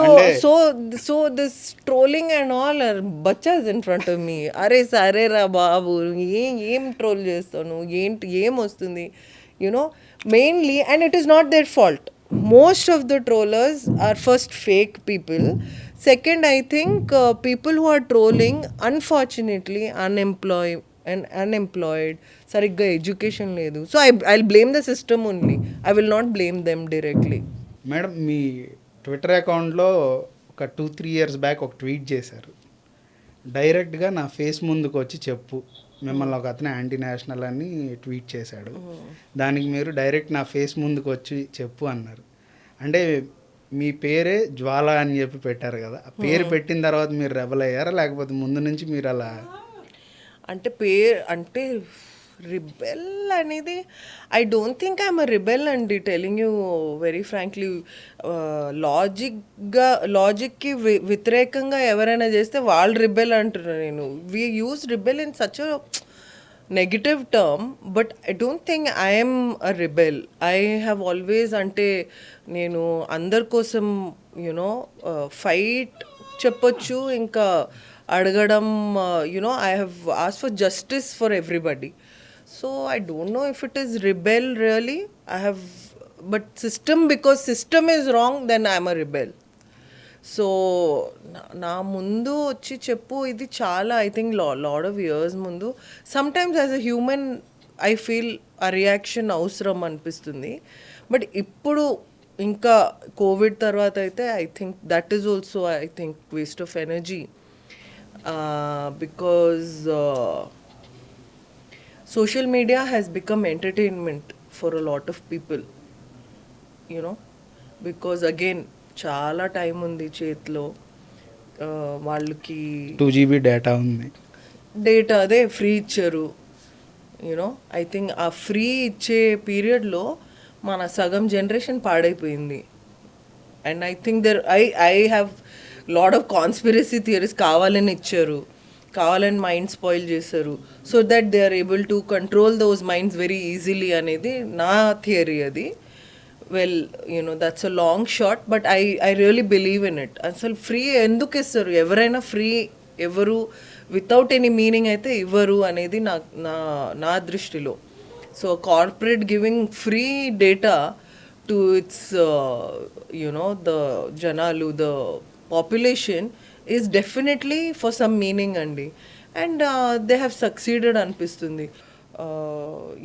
So this trolling and all are బచ్చాస్ ఇన్ ఫ్రంట్ ఆఫ్ మీ. అరే సరే రా బాబు, ఏం ట్రోల్ చేస్తాను, ఏంటి ఏం వస్తుంది, you know. Mainly, and it is not their fault. Most of the trollers are first fake people. Second, I think people who are trolling, unfortunately, unemployed, sarigga education ledu. So I'll blame the system only. I will not blame them directly. Madam, me Twitter అకౌంట్లో ఒక 2-3 years back ఒక tweet చేశారు. డైరెక్ట్గా నా face ముందుకు వచ్చి చెప్పు, మిమ్మల్ని ఒక అతను యాంటీ నేషనల్ అని ట్వీట్ చేశాడు. దానికి మీరు డైరెక్ట్ నా ఫేస్ ముందుకు వచ్చి చెప్పు అన్నారు. అంటే మీ పేరే జ్వాల అని చెప్పి పెట్టారు కదా, ఆ పేరు పెట్టిన తర్వాత మీరు రెబల్ అయ్యారా, లేకపోతే ముందు నుంచి మీరు అలా? అంటే రిబెల్ అనేది, I don't think I'm a rebel అండి, టెలింగ్ యూ వెరీ ఫ్రాంక్లీ. లాజిక్కి వ్యతిరేకంగా ఎవరైనా చేస్తే వాళ్ళు రిబెల్ అంటున్నారు. నేను we use rebel in such a negative term, but I don't think I'm a rebel. I have always, అంటే నేను అందరి కోసం యునో ఫైట్ చెప్పొచ్చు, ఇంకా అడగడం, you know I have ask for justice for everybody. So I don't know if it is rebel really. But because system is wrong, then I am a rebel. So నా ముందు వచ్చి చెప్పు, ఇది చాలా, I think lot of years ముందు. Sometimes as a human I feel a reaction అవసరం అనిపిస్తుంది. But ఇప్పుడు ఇంకా కోవిడ్ తర్వాత అయితే I think that is also, I think, waste of energy. Because social media has become entertainment for a lot of people, you know, because again చాలా time ఉంది చేతిలో, వాళ్ళకి 2 GB డేటా ఉంది, డేటా అదే ఫ్రీ ఇచ్చారు, you know. I think ఆ free ఇచ్చే పీరియడ్లో మన సగం జనరేషన్ పాడైపోయింది. And I think I have lot of conspiracy theories. కావాలని ఇచ్చారు, కావాలని మైండ్ స్పాయిల్ చేశారు, so that they are able to control those minds very easily అనేది నా థియరీ. అది well, you know, that's a long shot, but I really believe in it. అసలు free ఎందుకు ఇస్తారు? ఎవరైనా ఫ్రీ ఎవరు వితౌట్ ఎనీ మీనింగ్ అయితే ఇవ్వరు అనేది నా దృష్టిలో. So corporate giving free data to it's you know the జనాలు, the population, is definitely for some meaning andi, and they have succeeded అనిపిస్తుంది.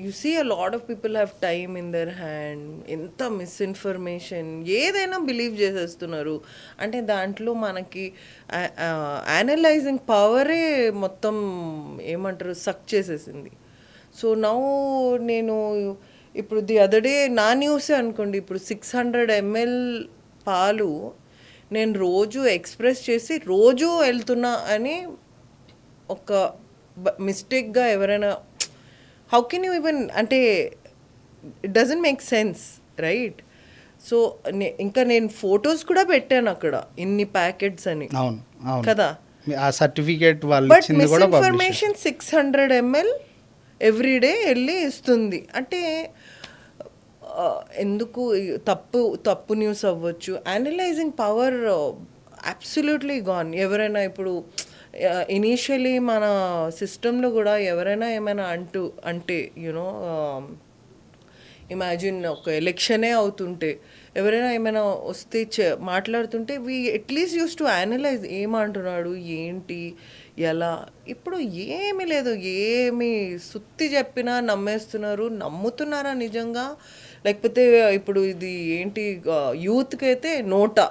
You see a lot of people have time in their hand. ఎంత misinformation, ఏదైనా believe చేసేస్తున్నారు. అంటే దాంట్లో మనకి analysing పవరే మొత్తం ఏమంటారు సక్ చేసేసింది. సో నౌ నేను ఇప్పుడు ది అదర్ డే నా న్యూసే అనుకోండి, ఇప్పుడు 600 ml పాలు నేను రోజు ఎక్స్ప్రెస్ చేసి రోజు వెళ్తున్నా అని ఒక మిస్టేక్గా ఎవరైనా, హౌ కెన్ యూ ఈవెన్, అంటే it doesn't make sense, right? So ఇంకా నేను ఫొటోస్ కూడా పెట్టాను అక్కడ, ఇన్ని ప్యాకెట్స్ అని కదా. ఆ సర్టిఫికేట్ వాళ్ళు బట్ మిస్ఇన్ఫర్మేషన్ 600 ml ఎవ్రీడే వెళ్ళి ఇస్తుంది అంటే ఎందుకు? తప్పు న్యూస్ అవ్వచ్చు. Analysing power absolutely gone. ఎవరైనా ఇప్పుడు ఇనీషియలీ మన సిస్టంలో కూడా ఎవరైనా ఏమైనా అంటే యూనో ఇమాజిన్ ఒక ఎలక్షనే అవుతుంటే ఎవరైనా ఏమైనా వస్తే మాట్లాడుతుంటే we at least use to analyse ఏమంటున్నాడు ఏంటి ఎలా. ఇప్పుడు ఏమీ లేదు, ఏమి సుత్తి చెప్పినా నమ్మేస్తున్నారు. నమ్ముతున్నారా నిజంగా? లేకపోతే ఇప్పుడు ఇది ఏంటి యూత్కి అయితే నోటా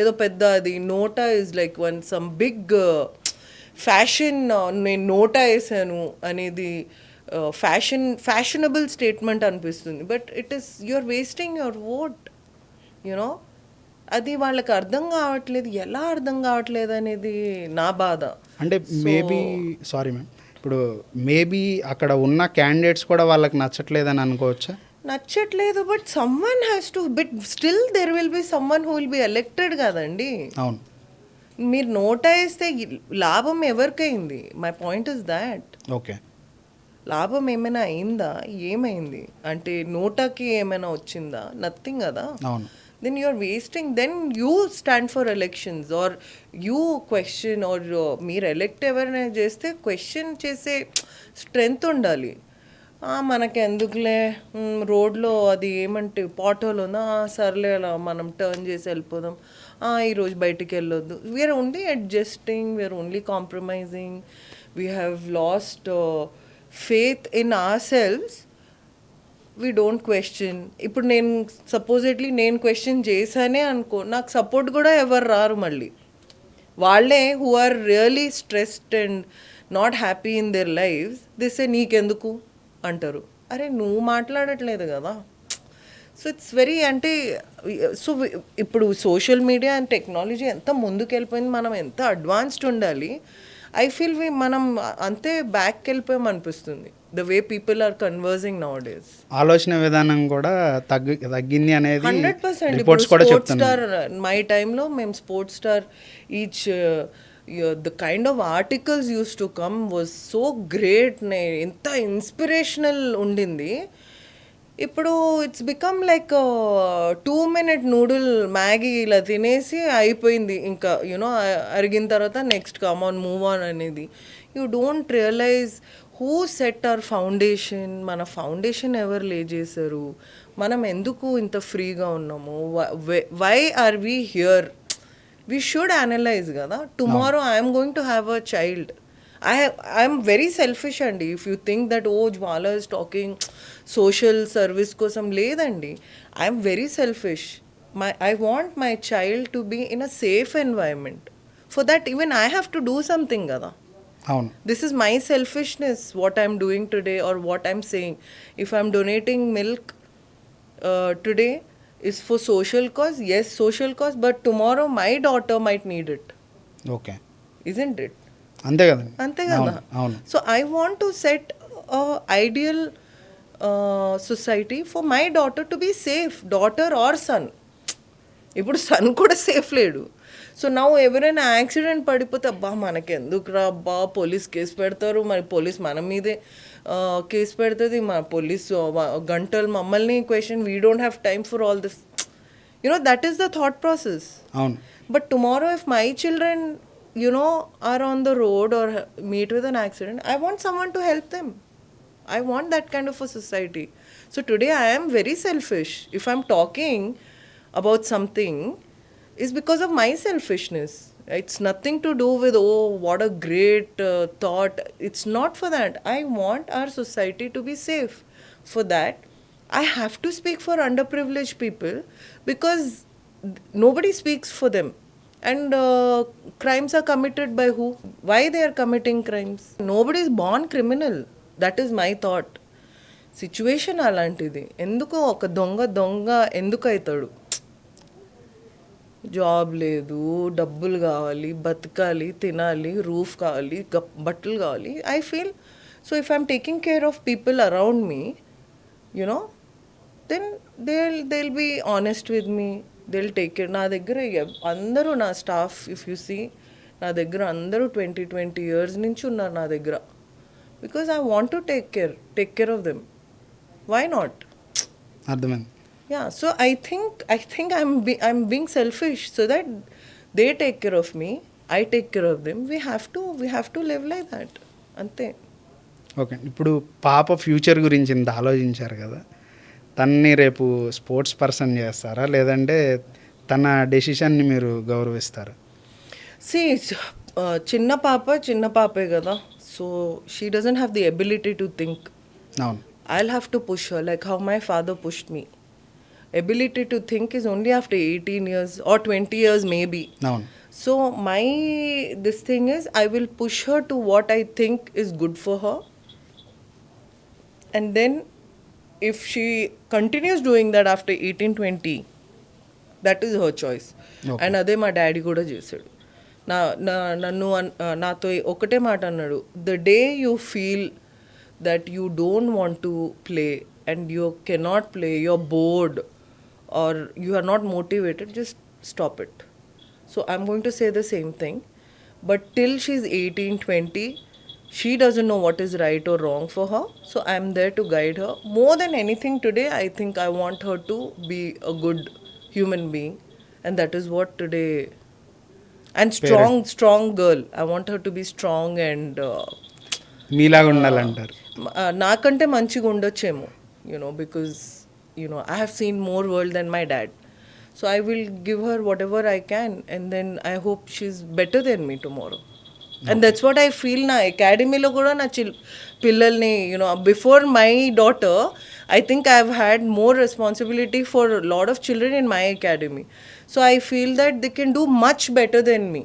ఏదో పెద్ద, అది NOTA is like one some big fashion. నేను నోటా వేసాను అనేది ఫ్యాషనబుల్ స్టేట్మెంట్ అనిపిస్తుంది. But it is you're wasting your vote, you know. అది వాళ్ళకి అర్థం కావట్లేదు. ఎలా అర్థం కావట్లేదు అనేది నా బాధ. అంటే మేబీ సారీ మ్యామ్, ఇప్పుడు మేబీ అక్కడ ఉన్న క్యాండిడేట్స్ కూడా వాళ్ళకి నచ్చట్లేదని అనుకోవచ్చా? నచ్చట్లేదు, but someone has to, but still there will be someone who will be elected కదండి. అవును. మీరు నోటా వేస్తే లాభం ఎవరికైంది? My point is that. Okay. లాభం ఏమైనా అయిందా? ఏమైంది అంటే నోటాకి ఏమైనా వచ్చిందా? నథింగ్ కదా. అవును. Then you are wasting. Then you stand for elections or you question, or మీరు ఎలెక్ట్ ఎవరైనా చేస్తే క్వశ్చన్ చేసే స్ట్రెంగ్త్ ఉండాలి. మనకి ఎందుకులే, రోడ్లో అది ఏమంటే పాటోలు ఉందా, సర్లే అలా మనం టర్న్ చేసి వెళ్ళిపోదాం, ఈరోజు బయటికి వెళ్ళొద్దు. We're only adjusting, we're only compromising. We have lost faith in ourselves. We don't question. ఇప్పుడు నేను సపోజెట్లీ నేను క్వశ్చన్ చేశానే అనుకో, నాకు సపోర్ట్ కూడా ఎవరు రారు. మళ్ళీ వాళ్ళే who are really stressed and not happy in their lives this ఏ నీకెందుకు అంటారు. అరే నువ్వు మాట్లాడట్లేదు కదా. సో ఇట్స్ వెరీ అంటే, సో ఇప్పుడు సోషల్ మీడియా అండ్ టెక్నాలజీ ఎంత ముందుకు వెళ్ళిపోయింది, మనం ఎంత అడ్వాన్స్డ్ ఉండాలి. ఐ ఫీల్ మనం అంతే బ్యాక్కి వెళ్ళిపోయాం అనిపిస్తుంది, the way people are conversing nowadays. ఆలోచన విధానం కూడా తగ్గింది అనేది 100%. రిపోర్ట్స్ కూడా స్పోర్ట్స్ చెప్తున్నారు. స్టార్ మై టైంలో మేము sports star each the kind of articles use to come was so great. ఎంత ఇన్స్పిరేషనల్ ఉండింది. ఇప్పుడు it's become like 2-minute noodle Maggi ఇలా తినేసి అయిపోయింది. ఇంకా యూనో అరిగిన తర్వాత next come on move on అనేది. You don't realize who set our foundation. మన ఫౌండేషన్ ఎవరు లే చేశారు, మనం ఎందుకు ఇంత ఫ్రీగా ఉన్నాము, why are we here. We should analyze కదా. Tomorrow I'm going to have a child. I'm very selfish అండి. If you think that oh Jwala is talking social service కోసం, లేదండి. I'm very selfish. I want my child to be in a safe environment. For that even I have to do something కదా. అవును. This is my selfishness, what I'm doing today or what I'm saying. If I'm donating milk today is for social cause, yes, social cause, but tomorrow my daughter might need it. Okay. Isn't it? అంతే కదండి. అంతే కదా. అవును. So I want to set a ideal society for my daughter to be safe, daughter or son. ఇప్పుడు sun కూడా safe లేడు. So నా ఎవరైనా యాక్సిడెంట్ పడిపోతే అబ్బా మనకెందుకు రా అబ్బా, పోలీస్ కేసు పెడతారు, మరి పోలీస్ మన మీదే కేసు పెడుతుంది, మా పోలీస్ గంటలు మమ్మల్ని question. We don't have time for all this, you know. That is the thought process. అవును. But tomorrow if my children are on the road or meet with an accident, I want someone to help them. I want that kind of a society. So today I am very selfish. If I'm talking about something, is because of my selfishness. It's nothing to do with, oh, what a great thought. It's not for that. I want our society to be safe. For that, I have to speak for underprivileged people, because nobody speaks for them. And crimes are committed by who? Why they are committing crimes? Nobody is born criminal. That is my thought. Situation అలాంటిది. ఎందుకు ఒక దొంగ ఎందుకు అవుతాడు? Job లేదు, డబ్బులు కావాలి, బతకాలి, తినాలి, రూఫ్ కావాలి, బట్టలు కావాలి. I feel so if I'm taking care of people around me, you know, then they'll be honest with me. they'll take care. నా దగ్గర అందరూ నా స్టాఫ్, ఇఫ్ యూ సీ, నా దగ్గర అందరూ 20 years నుంచి ఉన్నారు నా దగ్గర. Because I want to take care of them. Why not? అర్థమైంది. Yeah, so I think I'm being selfish so that they take care of me, I take care of them. We have to live like that. అంతే. Okay. ఇప్పుడు పాప future గురించి ఇంత ఆలోచించారు కదా, తనని రేపు స్పోర్ట్స్ పర్సన్ చేస్తారా, లేదంటే తన డెసిషన్ని మీరు గౌరవిస్తారా? సి చిన్న పాపే కదా, so she doesn't have the ability to think. అవును. I'll have to push her like how my father pushed me. Ability to think is only after 18 years or 20 years maybe. అవును. So my this thing is I will push her to what I think is good for her, and then if she continues doing that after 18-20, that is her choice. Okay. And అదే మా daddy కూడా చేశాడు. నన్ను నాతో ఒకటే మాట అన్నాడు, the day you feel that you don't want to play and you cannot play, you're bored or you are not motivated, just stop it. So I'm going to say the same thing, but till she's 18-20, she doesn't know what is right or wrong for her, so I'm there to guide her. More than anything today, I think I want her to be a good human being, and that is what today. And strong girl, I want her to be strong and మీలాగా ఉండాలంటారు. నాకంటే మంచిగా ఉండొచ్చేమో, because I have seen more world than my dad. So I will give her whatever I can, and then I hope she's better than me tomorrow. And that's what I feel. నా అకాడమీలో కూడా నా పిల్లల్ని before my daughter I think I have had more responsibility for lot of children in my academy. So I feel that they can do much better than me.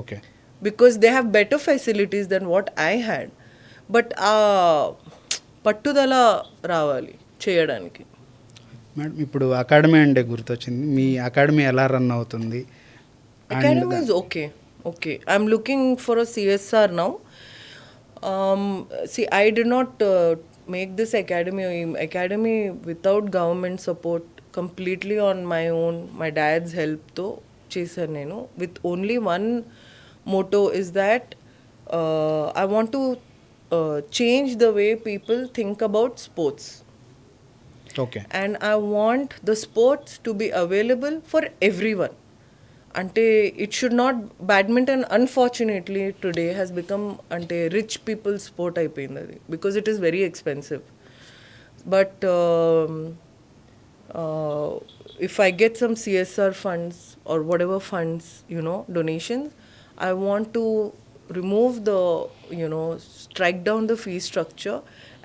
Okay. Because they have better facilities than what I had. But పట్టుదల రావాలి చేయడానికి. Madam, ఇప్పుడు academy అంటే గుర్తొచ్చింది. మీ academy ఎలా run అవుతుంది? Academy is okay. I'm looking for a CSR now. See, I did not make this academy without government support, completely on my own. My dad's help తో చేశాను నేను, with only one motto is that I want to change the way people think about sports. Okay. And I want the sports to be available for everyone. Ante it should not, badminton unfortunately today has become ante rich people's sport అయిపోయింది, because it is very expensive. But if I get some CSR funds or whatever funds, donations, I want to remove the, strike down the fee structure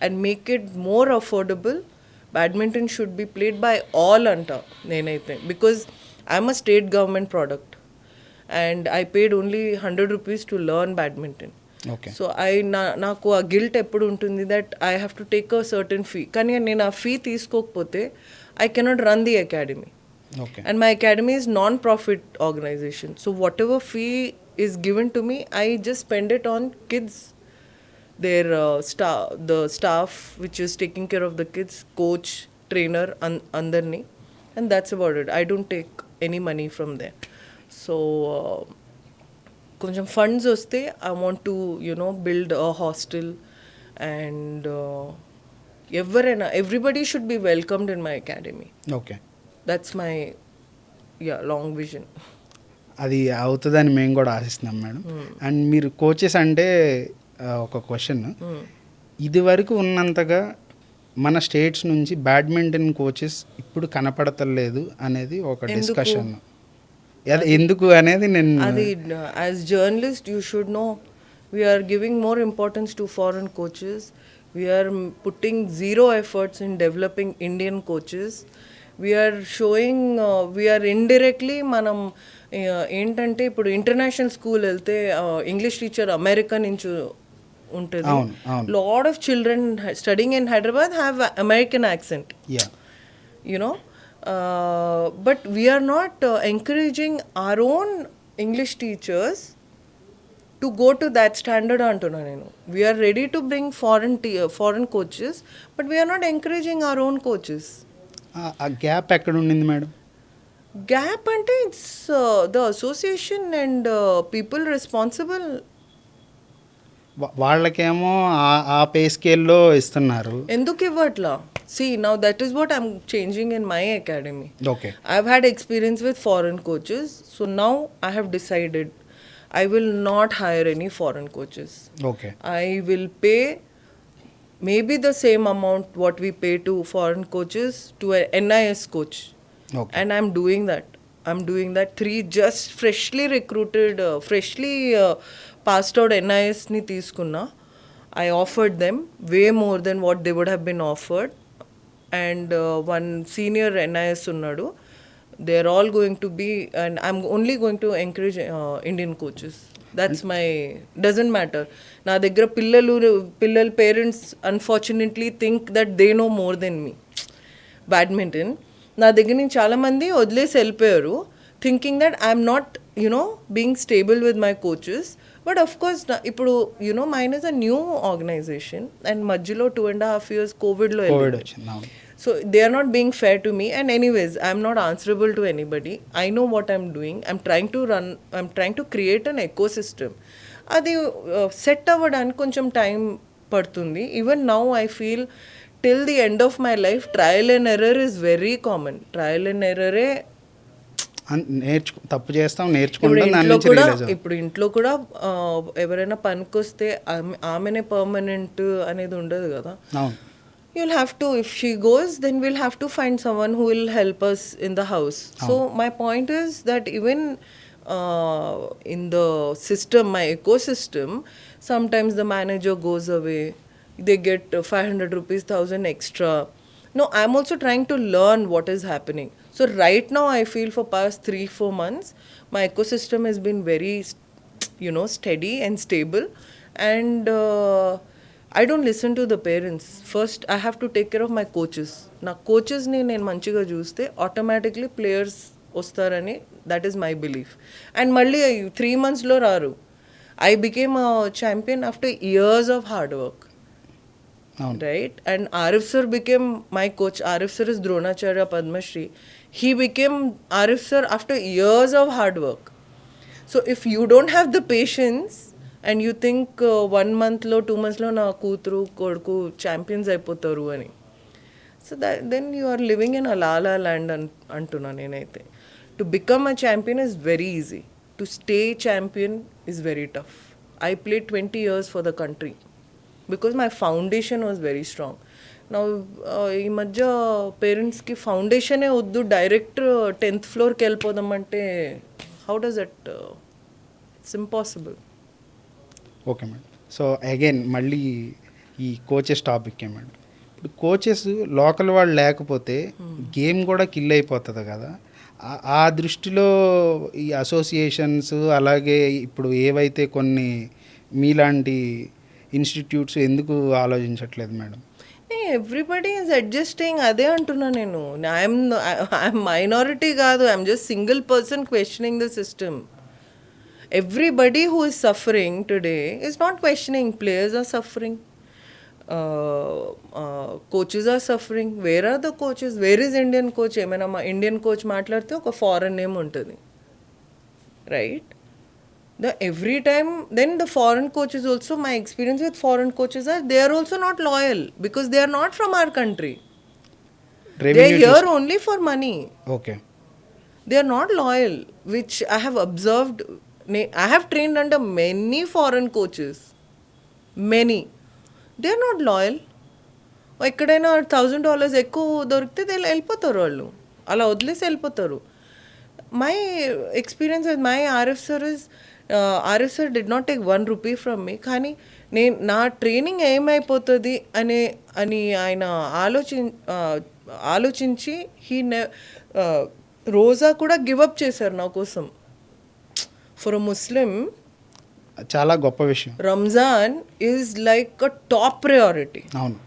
and make it more affordable. Badminton should be played by all anta nenaithe, because I'm a state government product and I paid only 100 rupees to learn badminton. Okay. So నాకు ఆ guilt ఎప్పుడు ఉంటుంది that I have to take a certain fee. కానీ నేను ఆ fee తీసుకోకపోతే I cannot run the academy. Okay. And my academy is non-profit organization. So whatever fee is given to me, I just spend it on kids, their the staff which is taking care of the kids, coach, trainer, andarni, and that's about it. I don't take any money from there. So కొంచెం funds వస్తే I want to build a hostel, and everybody should be welcomed in my academy. Okay. That's my long vision. అది అవుతుందని మేము కూడా ఆశిస్తున్నాం madam. And మీరు coaches అంటే ఒక క్వశ్చన్, ఇది వరకు ఉన్నంతగా మన స్టేట్స్ నుంచి బ్యాడ్మింటన్ కోచెస్ ఇప్పుడు కనపడతలేదు అనేది ఒక డిస్కషన్. ఎందుకు అనేది నేను అది as journalist you should know, we're giving more importance to foreign coaches. We're putting zero efforts in developing Indian coaches. We're showing, we're indirectly మనం ఏంటంటే ఇప్పుడు ఇంటర్నేషనల్ స్కూల్ వెళ్తే ఇంగ్లీష్ టీచర్ అమెరికా నుంచి ఉంటుంది. Lot of children studying in Hyderabad have American accent, but we are not encouraging our own English teachers to go to that standard antuna nenu. We are ready to bring foreign coaches, but we are not encouraging our own coaches. ఆ gap ఎక్కడ ఉండింది madam? Gap ante it's the association and people responsible. వాళ్ళకేమో ఆ pay స్కేల్లో ఇస్తున్నారు, ఎందుకు ఇవ్వట్లా? See, now that is what I'm changing in my academy. Okay. I've had experience with foreign coaches, so now I have decided I will not hire any foreign coaches. Okay. I will pay maybe the same amount what we pay to foreign coaches to a NIS coach. Okay. And I'm doing that. I'm doing that. 3 just freshly recruited, freshly passed out NIS ni తీసుకున్నా. I offered them way more than what they would have been offered. And one senior NIS unnadu. They're all going to be, and I'm only going to encourage Indian coaches. That's my, doesn't matter. నా దగ్గర పిల్లల parents unfortunately think that they know more than me. Badminton నా దగ్గర నుంచి చాలామంది వదిలేసి వెళ్ళిపోయారు thinking that I'm not being stable with my coaches. But of course ఇప్పుడు mine is a new organization and మధ్యలో 2.5 years కోవిడ్లో so they are not being fair to me. And anyways, I'm not answerable to anybody. I know what I'm doing. I'm trying to create an ecosystem. అది set అవ్వడానికి కొంచెం time పడుతుంది. Even now I feel till the end of my life trial and error is very common. Trial and ఎర్రరే తప్పు చేస్తాం, నేర్చుకుంటాం. ఇప్పుడు ఇంట్లో కూడా ఎవరైనా పనికొస్తే ఆమెనే పర్మనెంట్ అనేది ఉండదు కదా. You'll have to, if she goes, then we'll have to find someone who will help us in the house. So my point is that even in the system, my ecosystem, sometimes the manager goes away, they get 500 rupees, 1,000 extra. No, I'm also trying to learn what is happening. So right now I feel for past 3-4 months, my ecosystem has been very, steady and stable. And I don't listen to the parents. First, I have to take care of my coaches. Na coaches ni నేను మంచిగా చూస్తే automatically players వస్తారని that is my belief. And మళ్ళీ 3 months లో రారు. I became a champion after years of hard work. Right? And Arif sir became my coach. Arif sir is Dronacharya Padma Shri. He became Arif sir after years of hard work. So if you don't have the patience and you think 1 month లో 2 months లో నా కూతురు కొడుకు champions అయిపోతారు అని, so then you are living in a lala land అంటున్నా నేనైతే. To become a champion is very easy, to stay champion is very tough. I played 20 years for the country because my foundation was very strong. నా ఈ మధ్య పేరెంట్స్కి ఫౌండేషనే వద్దు, direct 10th floorకి వెళ్ళిపోదామంటే how does that, it's impossible. Okay madam. So again మళ్ళీ ఈ కోచెస్ టాపిక్కే మేడం. ఇప్పుడు కోచెస్ లోకల్ వాళ్ళు లేకపోతే గేమ్ కూడా కిల్ అయిపోతుంది కదా. ఆ దృష్టిలో ఈ అసోసియేషన్స్ అలాగే ఇప్పుడు ఏవైతే కొన్ని మీలాంటి ఇన్స్టిట్యూట్స్ ఎందుకు ఆలోచించట్లేదు మేడం? ఎవ్రీబడి ఈజ్ అడ్జస్టింగ్, అదే అంటున్నా నేను. ఐఎమ్ మైనారిటీ కాదు, I'm just single person questioning the system. Everybody who is suffering today is not questioning. Players are suffering. Coaches are suffering. Where are the coaches? Where is Indian coach? ఏమైనా Indian coach మాట్లాడితే ఒక foreign name ఉంటుంది, right? Every time, then the foreign coaches also, my experience with foreign coaches are, they are also not loyal because they are not from our country. They are here only for money. Okay. They are not loyal, which I have observed. I have trained under many foreign coaches. Many. They are not loyal. ఎక్కడైనా $1,000 ఎక్కువ దొరికితే వెళ్ళిపోతారు వాళ్ళు, అలా వదిలేసి వెళ్ళిపోతారు. My experience with my RF sir is, RF sir did not take 1 rupee from మీ. కానీ నా ట్రైనింగ్ ఏమైపోతుంది అని ఆయన ఆలోచించి రోజా కూడా గివప్ చేశారు నా కోసం. For a Muslim, చాలా గొప్ప విషయం. Ramzan is like a top priority. అవును.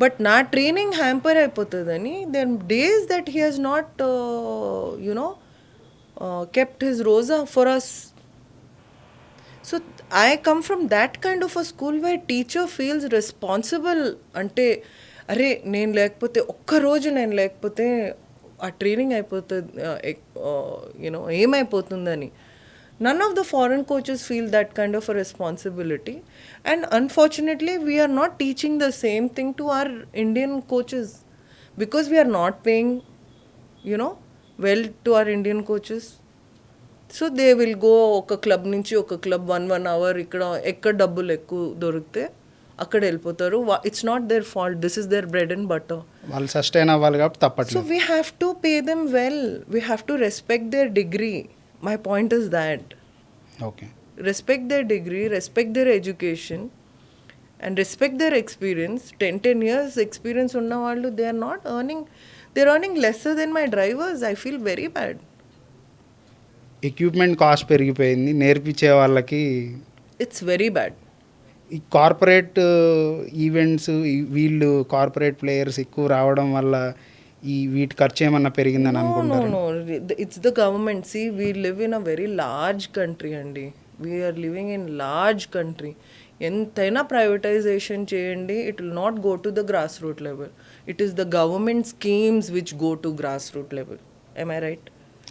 బట్ నా ట్రైనింగ్ హ్యాంపర్ అయిపోతుందని then days that he has not kept his roza for us. So I come from that kind of a school where teacher feels responsible. అంటే అరే నేను లేకపోతే ఒక్కరోజు నేను లేకపోతే ఆ ట్రైనింగ్ అయిపోతుంది, ఏమైపోతుందని. None of the foreign coaches feel that kind of a responsibility. And unfortunately, we are not teaching the same thing to our Indian coaches because we are not paying, well to our Indian coaches. So they will go ఒక club నుంచి ఒక club 1 hour ఇక్కడ ఎక్కడ డబ్బులు ఎక్కువ దొరికితే అక్కడ వెళ్ళిపోతారు. It's not their fault, this is their bread and butter. వాళ్ళు సస్టైన్ అవ్వాలి కాబట్టి సో తప్పట్లేదు. We have to pay them well, we have to respect their degree. My point is that. Okay. Respect their degree, respect their education, and respect their experience. 10 years experience unna vallu, they are not earning, they are earning lesser than my drivers. I feel very bad. Equipment cost పెరిగిపోయింది, నేర్పించే వాళ్ళకి. It's very bad. ఈ corporate events, వీళ్ళు corporate players ఎక్కువ రావడం వల్ల ఈ వీటి ఖర్చు ఏమన్నా పెరిగిందని అనుకుంటారు? No, it's the government. See, we live in a very large country andi. We are living in large country. ఎంతైనా ప్రైవేటైజేషన్ చేయండి, it will not go to the grass root level. It is the government schemes which go to grass root level. Am I right?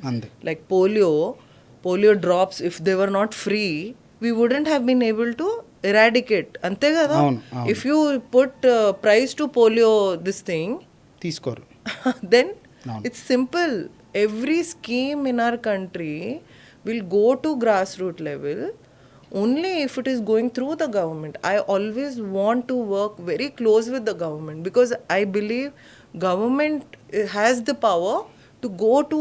అంతే. Like polio drops, if they were not free, we wouldn't have been able to eradicate. Ante kada? If you put price to polio this thing, తీసుకోరు. then it's simple. Every scheme in our country will go to grassroots level only if it is going through the government. I always want to work very close with the government because I believe government has the power to go to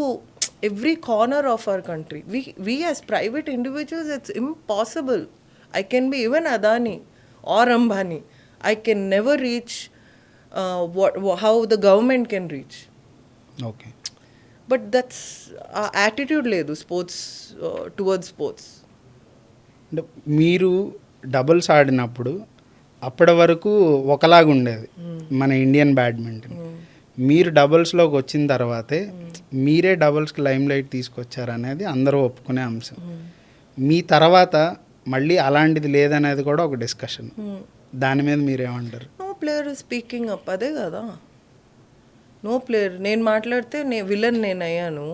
every corner of our country. We as private individuals, it's impossible. I can be even Adani or Ambani, I can never reach how the government can reach. Okay. But that's attitude లేదు sports, towards sports. అంటే మీరు doubles ఆడినప్పుడు అప్పటి వరకు ఒకలాగా ఉండేది మన Indian badminton. మీరు డబుల్స్లోకి వచ్చిన తర్వాతే మీరే డబుల్స్కి లైమ్ లైట్ తీసుకొచ్చారనేది అందరూ ఒప్పుకునే అంశం. మీ తర్వాత మళ్ళీ అలాంటిది లేదనేది కూడా ఒక డిస్కషన్. దాని మీద మీరేమంటారు? నో ప్లేయర్ స్పీకింగ్ అప్, అదే కదా. నో ప్లేయర్, నేను మాట్లాడితే విలన్ నేను అయ్యాను.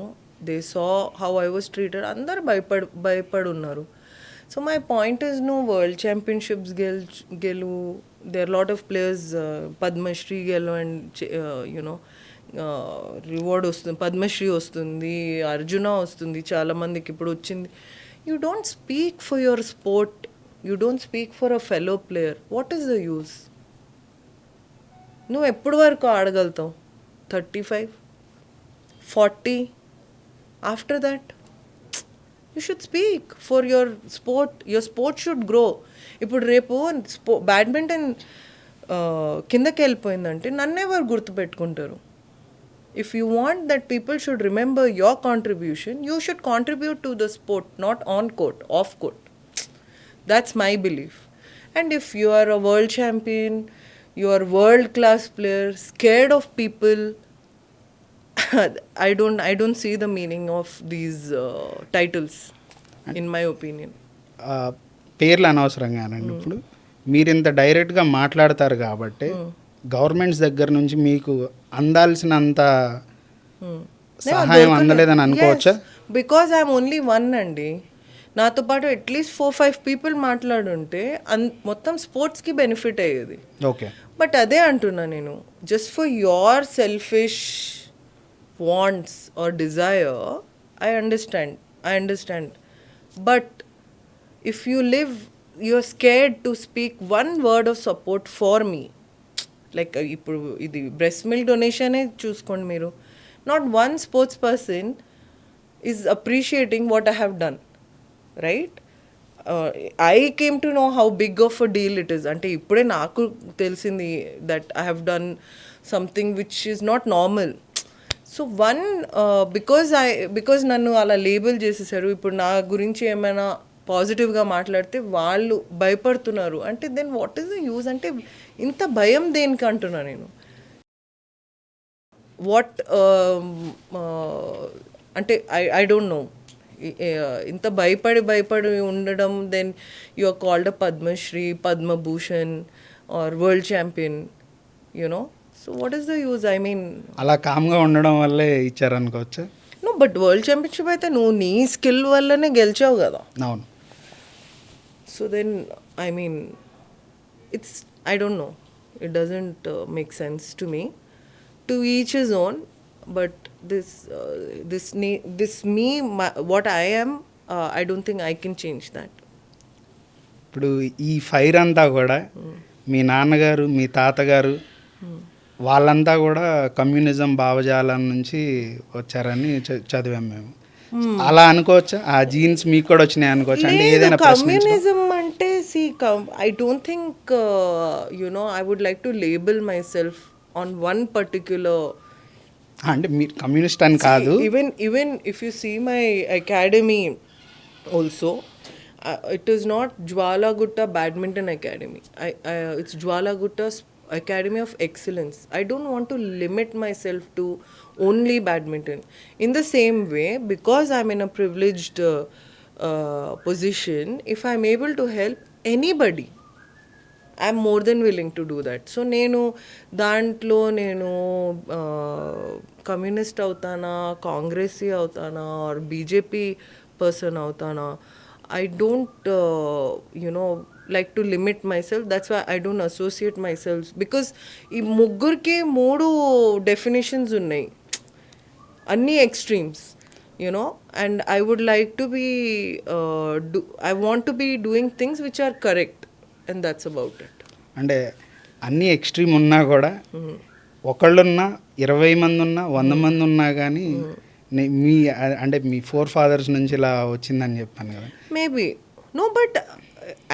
They saw how I was treated, అందరు భయపడి ఉన్నారు. సో మై పాయింట్ ఇస్, నువ్వు వరల్డ్ ఛాంపియన్షిప్స్ గెలు, there lot of players, Padmashri గెలు అండ్ యునో రివార్డ్ వస్తుంది, పద్మశ్రీ వస్తుంది, అర్జున వస్తుంది, చాలామందికి ఇప్పుడు వచ్చింది. You don't speak for your sport, you don't speak for a fellow player. What is the use? నువ్వు ఎప్పటి వరకు ఆడగలుగుతావు? 35, 40? After that you should speak for your sport. Your sport should grow. ఇప్పుడు రేపు బ్యాడ్మింటన్ కిందకి వెళ్ళిపోయిందంటే నన్ను ఎవరు గుర్తుపెట్టుకుంటారు? If you want that people should remember your contribution, you should contribute to the sport, not on court, off court. That's my belief. And if you are a world champion, you are world class player, scared of people, I don't see the meaning of these titles, in my opinion. పేర్లు అనవసరంగానండి. ఇప్పుడు మీరు ఇంత డైరెక్ట్గా మాట్లాడతారు కాబట్టి governments దగ్గర నుంచి మీకు అందాల్సినంత సహాయం అందలేదని అనుకోవచ్చా? బికాజ్ ఐఎమ్ ఓన్లీ వన్ అండి. నాతో పాటు అట్లీస్ట్ 4-5 పీపుల్ మాట్లాడుంటే మొత్తం స్పోర్ట్స్కి బెనిఫిట్ అయ్యేది. ఓకే. బట్ అదే అంటున్నా నేను, just for your selfish wants or desire, I understand. But if you live, you are scared to speak one word of support for me. Like ఇప్పుడు ఇది బ్రెస్ట్ మిల్క్ డొనేషనే చూసుకోండి మీరు. Not one sports person is appreciating what I have done, right? I came to know how big of a deal it is. అంటే ఇప్పుడే నాకు తెలిసింది that I have done something which is not normal. So because నన్ను అలా label చేసేసారు. ఇప్పుడు నా గురించి ఏమైనా పాజిటివ్గా మాట్లాడితే వాళ్ళు భయపడుతున్నారు అంటే then what is the use? అంటే ఇంత భయం దేనికి అంటున్నా నేను. వాట్ అంటే ఐ డోంట్ నో. ఇంత భయపడి ఉండడం, then you are called a Padmashri, Padmabhushan or world champion, you know. So what is the use? I mean అలా కామ్గా ఉండడం వల్లే ఇచ్చారనుకోవచ్చా? నో, బట్ వరల్డ్ ఛాంపియన్షిప్ అయితే నువ్వు నీ స్కిల్ వల్లనే గెలిచావు కదా. అవును. So then, I mean, I don't know. It doesn't make sense to me. To each his own. But what I am, I don't think I can change that. ఇప్పుడు ఈ fire అంతా కూడా మీ నాన్నగారు మీ తాతగారు వాళ్ళంతా కూడా కమ్యూనిజం భావజాలం నుంచి వచ్చారని చదివాం మేము. అలా అనుకోవచ్చా? ఆ జీన్స్ మీకు కూడా వచ్చినాయి అనుకోవచ్చు? అంటే ఏదైనా కమ్యూనిజం అంటే I don't think I would like to label myself on one particular. అంటే మీరు కమ్యూనిస్ట్ అని కాదు. Even if you see my academy also, it is not Jwala Gutta Badminton Academy. It's Jwala Gutta's Academy of Excellence. I don't want to limit myself to only badminton. In the same way, because I'm in a privileged position, if I'm able to help anybody, I'm more than willing to do that. So నేను దాంట్లో communist అవుతానా, కాంగ్రెసీ అవుతానా, or BJP person అవుతానా, I don't like to limit myself. That's why I don't associate myself. Because ఈ ముగ్గురికి 3 definitions ఉన్నాయి, అన్నీ extremes, and I would like to be I want to be doing things which are correct. And that's about it. అంటే అన్ని extreme ఉన్నా కూడా ఒకళ్ళున్నా 20 మంది ఉన్నా 100 మంది ఉన్నా కానీ మీ అంటే మీ ఫోర్ ఫాదర్స్ నుంచి ఇలా వచ్చిందని చెప్పాను కదా. Maybe no, but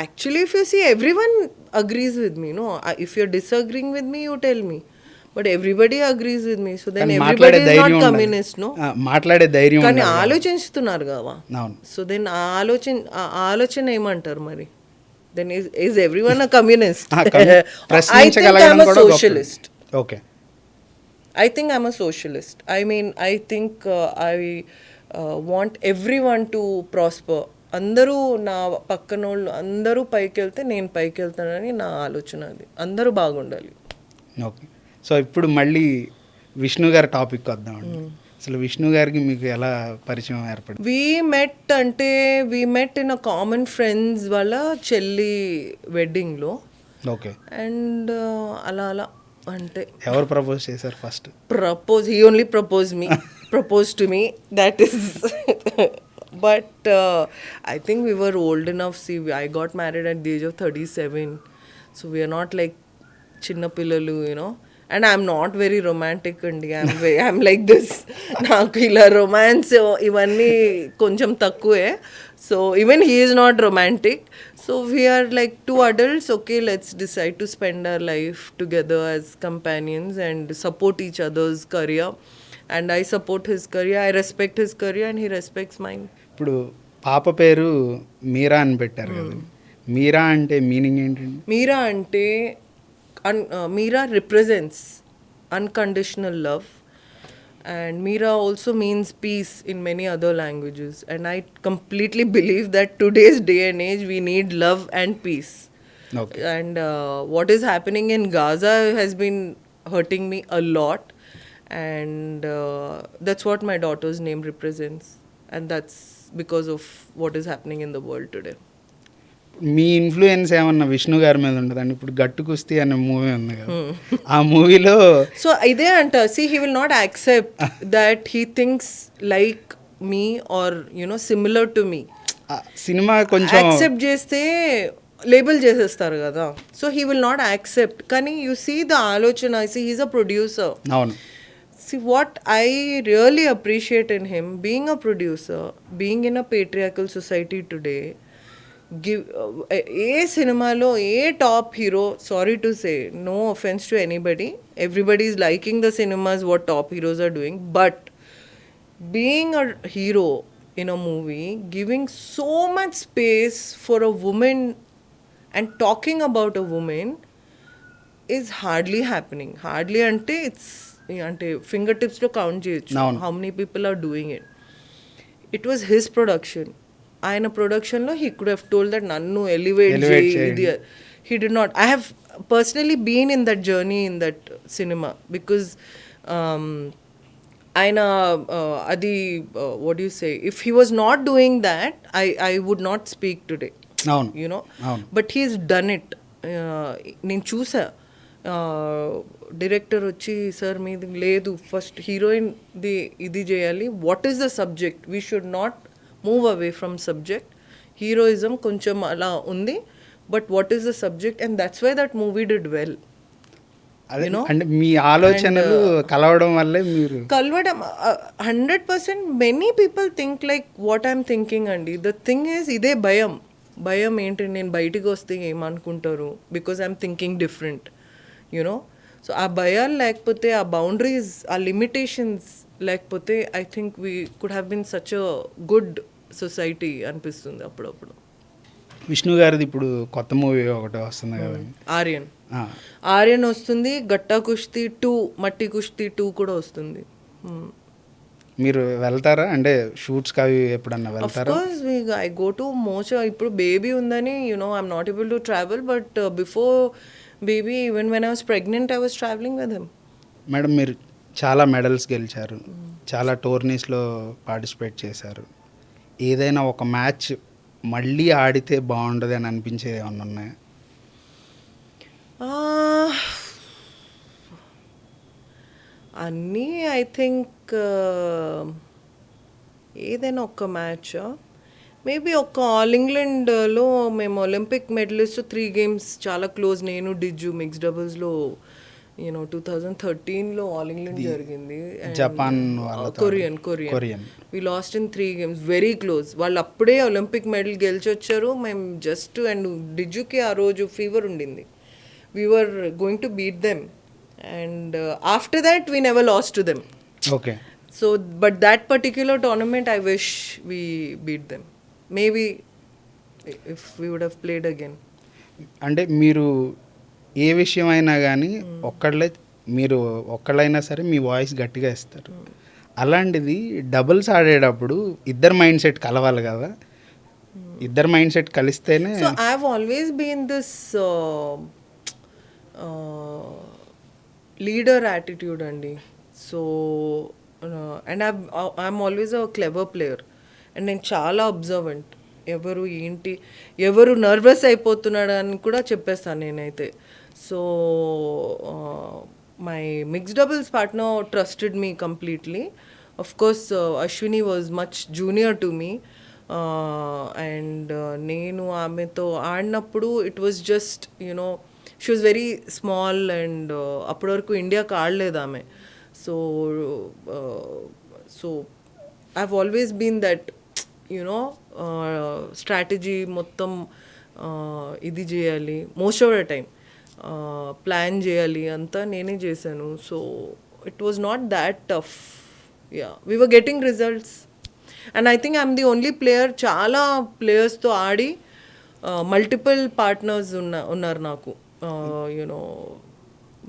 actually if you see everyone agrees with me. No, if you're disagreeing with me you tell me, but everybody agrees with me. So then everybody is not communist. No, మాట్లాడే ధైర్యం కానీ ఆలోచిస్తున్నారు కదా. So then ఆలోచన ఏమంటారు మరి? Then is everyone a communist? I think I'm a socialist. Okay. I think I'm a socialist. I mean, I think I want everyone to prosper. అందరూ నా పక్కనోళ్ళు అందరూ పైకి వెళ్తే నేను పైకి వెళ్తానని నా ఆలోచన. అది అందరూ బాగుండాలి. ఓకే. సో ఇప్పుడు మళ్ళీ విష్ణు గారి టాపిక్ వద్దామండి. అసలు విష్ణు గారికి మీకు ఎలా పరిచయం ఏర్పడింది? We met in a common friends వాళ్ళ చెల్లి వెడ్డింగ్లో. ఓకే. అండ్ అలా అంటే ఎవరు ప్రపోజ్ చేశారు first? He only propose to me, that is. But I think we were old enough. See, I got married at the age of 37. So we are not like chinna pillalu, And I'm not very romantic andi. I'm like this. Naaku ila romance ivanni koncham takkuve. So even he is not romantic. So we are like 2 adults. Okay, let's decide to spend our life together as companions and support each other's career. And I support his career. I respect his career and he respects mine. ఇప్పుడు పాప పేరు మీరా అని పెట్టారు కదా. మీరా అంటే meaning ఏంటండి? మీరా అంటే Meera represents unconditional love, and Meera also means peace in many other languages, and I completely believe that today's day and age we need love and peace. Okay. And what is happening in Gaza has been hurting me a lot, and that's what my daughter's name represents, and that's because of what is happening in the world today. Me influence ఏమన్నా విష్ణు గారి మీద ఉండదండి? ఇప్పుడు గట్టు కుస్తీ అనే movie ఉంది కదా, ఆ మూవీలో సో ఇదే అంట. he will not accept that he thinks like me or similar to me. Cinema కొంచెం యాక్సెప్ట్ చేస్తే లేబుల్ చేసేస్తారు కదా. So he will not accept. కానీ you see the ఆలోచన, he is a producer. అవును. See, what I really appreciate in him, being a producer, being in a patriarchal society today, ఏ సినిమాలో ఏ top hero, sorry to say, no offence to anybody, everybody is liking the cinemas what top heroes are doing, but being a hero in a movie, giving so much space for a women and talking about a women is hardly happening. Hardly అంటే అంటే finger టిప్స్లో count చేయొచ్చు how many people are doing it. It was his production. ఆయన ప్రొడక్షన్లో he could have told that నన్ను elevate చేయి. He did not. I have personally been in that journey in that cinema because ఆయన అది what you say, if he was not doing that I would not speak today, but he's done it. నేను చూసా director వచ్చి, sir మీది లేదు, first హీరోయిన్ది ఇది చేయాలి, what is the subject, we should not move away from subject, heroism కొంచెం అలా ఉంది, but what is the subject, and that's why that movie did well. అదే అంటే మీ ఆలోచనలు కలవడం వల్లే మీరు కలవడం 100%. Many people think like what I'm thinking అండి. ద థింగ్ ఈజ్ ఇదే భయం ఏంటి, నేను బయటికి వస్తే ఏమనుకుంటారు, because I'm thinking different, you know. So ఆ భయాలు లేకపోతే, ఆ బౌండరీస్, ఆ లిమిటేషన్స్ లేకపోతే, I think we could have been such a good society అనిపిస్తుంది అప్పుడప్పుడు. విష్ణు గారిది ఇప్పుడు కొత్త మూవీ ఒకటి వస్తుంది కదండి, ఆర్యన్ వస్తుంది, గట్టా కుస్తీ 2, మట్టి కుస్తీ 2 కూడా వస్తుంది. మీరు వెళ్తారా అంటే షూట్స్కి అవి ఎప్పుడన్నా వెళ్తారా? I go to most. ఇప్పుడు బేబీ ఉందని I'm not able to travel, but before baby, even when I was pregnant, I was travelling with him. Madam, మీరు చాలా మెడల్స్ గెలిచారు, చాలా టోర్నీస్లో పార్టిసిపేట్ చేశారు. ఏదైనా ఒక మ్యాచ్ మళ్ళీ ఆడితే బాగుంటుంది అని అనిపించేది ఏమన్నా ఉన్నాయా? అన్నీ ఐ థింక్ ఏదైనా ఒక్క మ్యాచ్, మేబీ ఒక ఆల్ ఇంగ్లాండ్లో మేము ఒలింపిక్ మెడలిస్ట్ 3 games చాలా క్లోజ్. నేను డిజ్జు మిక్స్ డబుల్స్లో 2013లో ఆల్ ఇంగ్లాండ్ జరిగింది, Japan Korean. We lost in 3 games, very close. వాళ్ళు అప్పుడే ఒలింపిక్ మెడల్ గెలిచి వచ్చారు, మేము జస్ట్. అండ్ డిజ్జుకి ఆ రోజు ఫీవర్ ఉండింది. We were going to beat them, and after that we never lost to them. Okay. So, but that particular tournament, I wish we beat them. Maybe if we would have played again. అంటే మీరు ఏ విషయమైనా కానీ మీరు ఒక్కళ్ళైనా సరే మీ voice గట్టిగా ఇస్తారు. అలాంటిది doubles ఆడేటప్పుడు ఇద్దరు మైండ్ సెట్ కలవాలి కదా, ఇద్దరు మైండ్ సెట్ కలిస్తేనే. So I have always been this leader attitude అండి. So and I'm always a clever player, and నేను చాలా అబ్జర్వెంట్. ఎవరు నర్వస్ అయిపోతున్నాడు అని కూడా చెప్పేస్తాను నేనైతే. So my mixed doubles partner trusted me completely. Of course Ashwini was much junior to me, and నేను ఆమెతో ఆడినప్పుడు it was just she was very small, and అప్పటి వరకు ఇండియాకి ఆడలేదు ఆమె. So I have always been that strategy మొత్తం ఇది చేయాలి, most of the time plan చేయాలి, అంతా నేనే చేశాను. So it was not that tough. We were getting results, and I think I'm the only player, చాలా ప్లేయర్స్తో ఆడి మల్టిపుల్ పార్ట్నర్స్ ఉన్నారు నాకు.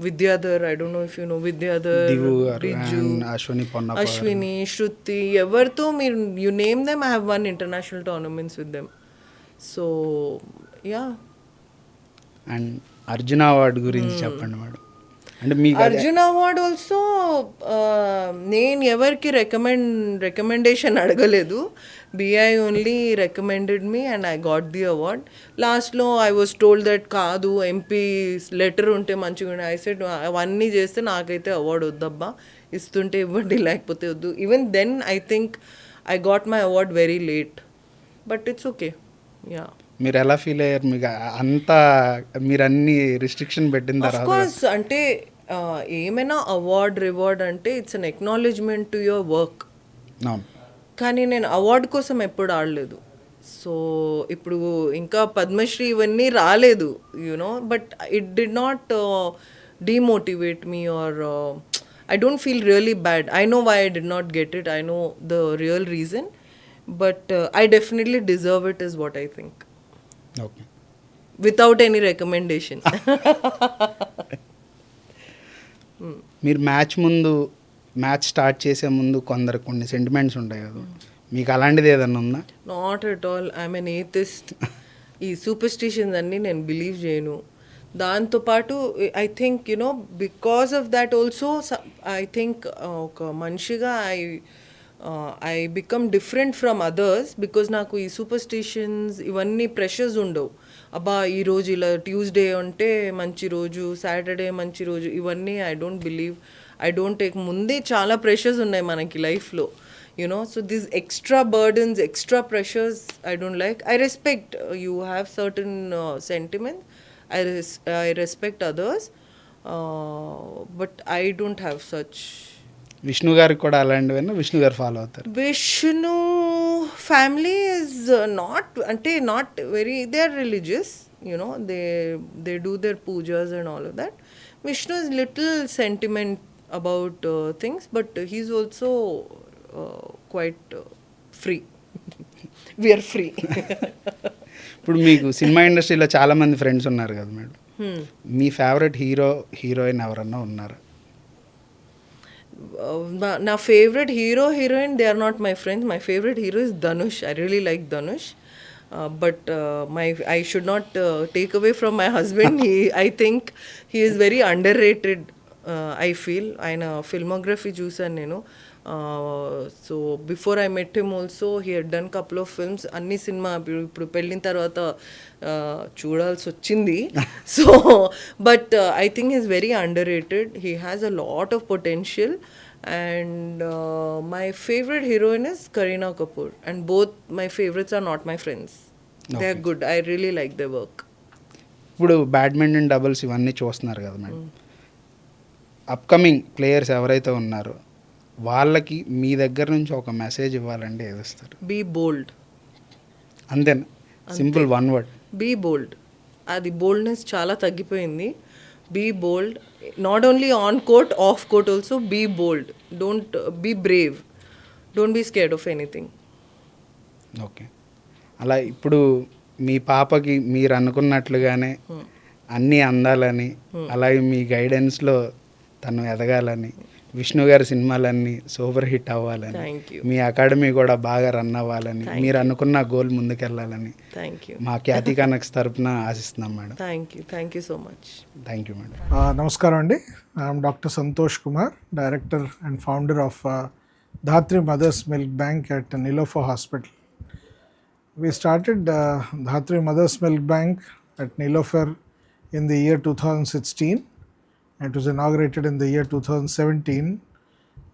Vidyadhar, I don't know if you know Vidyadhar, Dijju, Ashwini, Shruti, ఎవరితో మీరు you name them, I have won international tournaments with them. So yeah. And Arjuna award గురించి చెప్పండి madam. అంటే మీకు అర్జున అవార్డ్ ఆల్సో నేను ఎవరికి రికమెండేషన్ అడగలేదు. BAI only recommended me and I got the award. లాస్ట్లో ఐ వాజ్ టోల్డ్ దట్ కాదు, MP letter ఉంటే మంచిగా. ఐ సెడ్ అవన్నీ చేస్తే నాకైతే అవార్డు వద్దబ్బా, ఇస్తుంటే ఇవ్వండి లేకపోతే వద్దు. Even then I think I got my award very late, but it's okay. Yeah. మీరు ఎలా ఫీల్ అయ్యారు? మీకు అంతా మీరు అన్ని రిస్ట్రిక్షన్ పెట్టిన తర్వాత? ఆఫ్ కోర్స్, అంటే ఏమైనా రివార్డ్ అంటే it's an acknowledgement to your work. కానీ నేను అవార్డు కోసం ఎప్పుడు ఆడలేదు. సో ఇప్పుడు ఇంకా పద్మశ్రీ ఇవన్నీ రాలేదు, but it did not demotivate me or I don't feel really bad. I know why I did not get it, I know the real reason, but I definitely deserve it is what I think. Okay. Without any recommendation. మీరు match start చేసే ముందు కొన్ని sentiments ఉంటాయి కదా, మీకు అలాంటిది ఏదన్నా ఉందా? Not at all. I'm N atheist. ఈ సూపర్స్టిషన్స్ అన్నీ నేను బిలీవ్ చేయను. దాంతోపాటు I think because of that also I think ఒక మనిషిగా I become different from others, because నాకు ఈ సూపర్స్టిషన్స్ ఇవన్నీ ప్రెషర్స్ ఉండవు. అబ్బా ఈరోజు ఇలా ట్యూస్డే అంటే మంచి రోజు, సాటర్డే మంచి రోజు, ఇవన్నీ I don't believe, I don't take. ముందే చాలా ప్రెషర్స్ ఉన్నాయి మనకి లైఫ్లో. you know. So these extra burdens, extra pressures, I don't like. I respect you have certain sentiments. I respect others, but I don't have such. Vishnu గారికి కూడా అలాంటివన్నీ విష్ణు గారు follow అవుతారు. Vishnu family is not very, they are religious, you know, they do their pujas and all of that. Vishnu is little sentiment about things, but he's also quite free. We are free. ఇప్పుడు మీకు cinema ఇండస్ట్రీలో చాలా మంది friends ఉన్నారు కదా madam, మీ favourite heroine ఎవరన్నా ఉన్నారు? నా favorite heroine, they are not my friends. My favorite hero is Dhanush. I really like Dhanush. But I should not take away from my husband. I think he is very underrated. I feel ఆయన filmography చూసాను నేను. So before I met him also, he had done couple of films. అన్ని cinema ఇప్పుడు పెళ్ళిన తర్వాత చూడాల్సి వచ్చింది. So but I think he's very underrated. He has a lot of potential. And my favorite heroine is Kareena Kapoor. And both my favorites are not my friends. They are good. I really like their work. ఇప్పుడు badminton doubles ఇవన్నీ చూస్తున్నారు కదా madam, upcoming players ఎవరైతే ఉన్నారో వాళ్ళకి మీ దగ్గర నుంచి ఒక మెసేజ్ ఇవ్వాలంటే ఏదిస్తారు? Be bold. అంతేనా? Simple one word, be bold. అది బోల్డ్నెస్ చాలా తగ్గిపోయింది. Be bold, not only on court, off court also. Be bold, don't be brave, don't be scared of anything. Okay. అలా ఇప్పుడు మీ పాపకి మీరు అనుకున్నట్లుగానే అన్నీ అందాలని, అలాగే మీ గైడెన్స్లో తను ఎదగాలని, విష్ణు గారి సినిమాలన్నీ సూపర్ హిట్ అవ్వాలని, మీ అకాడమీ కూడా బాగా రన్ అవ్వాలని, మీరు అనుకున్న గోల్ ముందుకెళ్ళాలని మా ఖ్యాతి కనెక్స్ తరపున ఆశిస్తున్నాం madam. Thank you so much. Thank you madam. నమస్కారం అండి. I'm doctor Santosh Kumar, director and founder of Dhatri mothers milk bank at Nilofer Hospital. We started Dhatri Mother's Milk Bank at Nilofer in the year 2016. It was inaugurated in the year 2017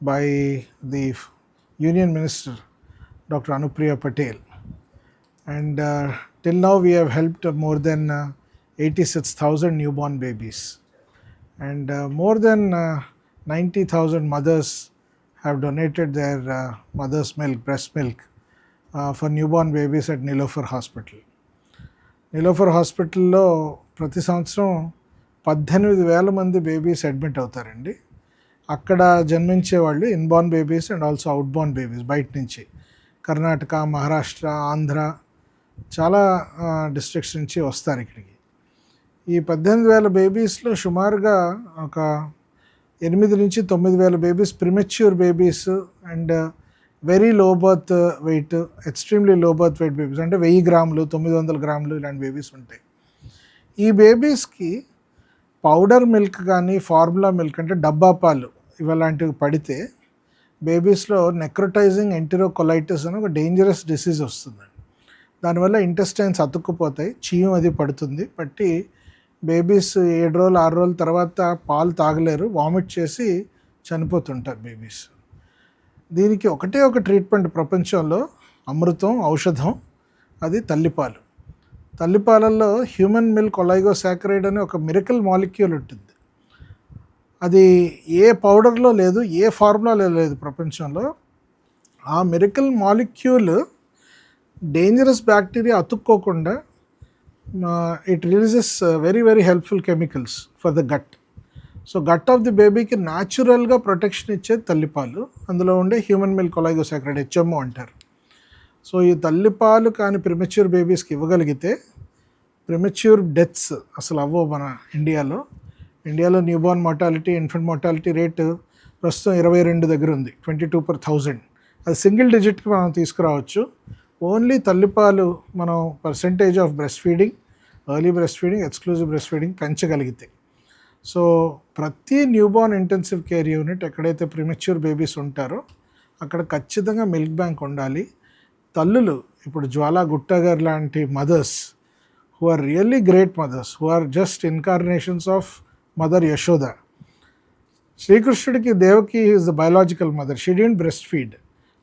by the Union Minister, Dr. Anupriya Patel. And till now we have helped more than 86,000 newborn babies. And more than 90,000 mothers have donated their mother's milk, breast milk, for newborn babies at Nilofer Hospital. Nilofer హాస్పిటల్లో ప్రతి సంవత్సరం 18,000 మంది babies admit అవుతారండి. అక్కడ జన్మించే వాళ్ళు inborn babies and also outborn babies బయట నుంచి కర్ణాటక, మహారాష్ట్ర, ఆంధ్ర చాలా డిస్ట్రిక్ట్స్ నుంచి వస్తారు ఇక్కడికి. ఈ 18,000 బేబీస్లో సుమారుగా ఒక 8,000 నుంచి 9,000 babies premature babies and very low birth weight, extremely low birth weight babies, అంటే 1000 గ్రాములు 900 గ్రాములు ఇలాంటి బేబీస్ ఉంటాయి. ఈ బేబీస్కి పౌడర్ మిల్క్ కానీ ఫార్ములా మిల్క్ అంటే డబ్బా పాలు ఇలాంటివి పడితే బేబీస్లో నెక్రోటైజింగ్ ఎంటెరోకొలైటిస్ అని ఒక డేంజరస్ డిసీజ్ వస్తుంది. దానివల్ల ఇంటెస్టైన్స్ అతుక్కుపోతాయి, చీయం అది పడుతుంది. బట్టి బేబీస్ 7 రోజులు 6 రోజుల తర్వాత పాలు తాగలేరు, వామిట్ చేసి చనిపోతుంటారు బేబీస్. దీనికి ఒకటే ఒక ట్రీట్మెంట్ ప్రపంచంలో, అమృతం, ఔషధం, అది తల్లిపాలు. తల్లిపాలల్లో హ్యూమన్ మిల్క్ ఒలైగోసాకరైడ్ అనే ఒక మిరకల్ మాలిక్యూల్ ఉంటుంది. అది ఏ పౌడర్లో లేదు, ఏ ఫార్ములాలో లేదు ప్రపంచంలో. ఆ మిరకల్ మాలిక్యూల్ డేంజరస్ బ్యాక్టీరియా అతుక్కోకుండా it releases very very helpful chemicals for the gut. So gut of the బేబీకి న్యాచురల్గా ప్రొటెక్షన్ ఇచ్చేది తల్లిపాలు. అందులో ఉండే హ్యూమన్ మిల్క్ ఒలైగోసాకరైడ్, హెచ్ఎంఓ అంటారు. సో ఈ తల్లిపాలు కానీ ప్రిమెచ్యూర్ బేబీస్కి ఇవ్వగలిగితే ప్రిమెచ్యూర్ డెత్స్ అసలు అవ్వవు మన ఇండియాలో. Newborn mortality, infant mortality rate ప్రస్తుతం 22 దగ్గర ఉంది, 22/1000. అది సింగిల్ డిజిట్కి మనం తీసుకురావచ్చు. ఓన్లీ తల్లిపాలు మనం percentage of breast feeding, early breast feeding, exclusive breast feeding పెంచగలిగితే. సో ప్రతి న్యూబార్న్ ఇంటెన్సివ్ కేర్ యూనిట్ ఎక్కడైతే ప్రిమెచ్యూర్ బేబీస్ ఉంటారో అక్కడ ఖచ్చితంగా మిల్క్ బ్యాంక్ ఉండాలి. తల్లులు ఇప్పుడు జ్వాలా, గుట్టా గారు లాంటి mothers who are really great mothers, who are just incarnations of Mother Yashoda. శ్రీకృష్ణుడికి Devaki is the biological mother. She didn't breastfeed.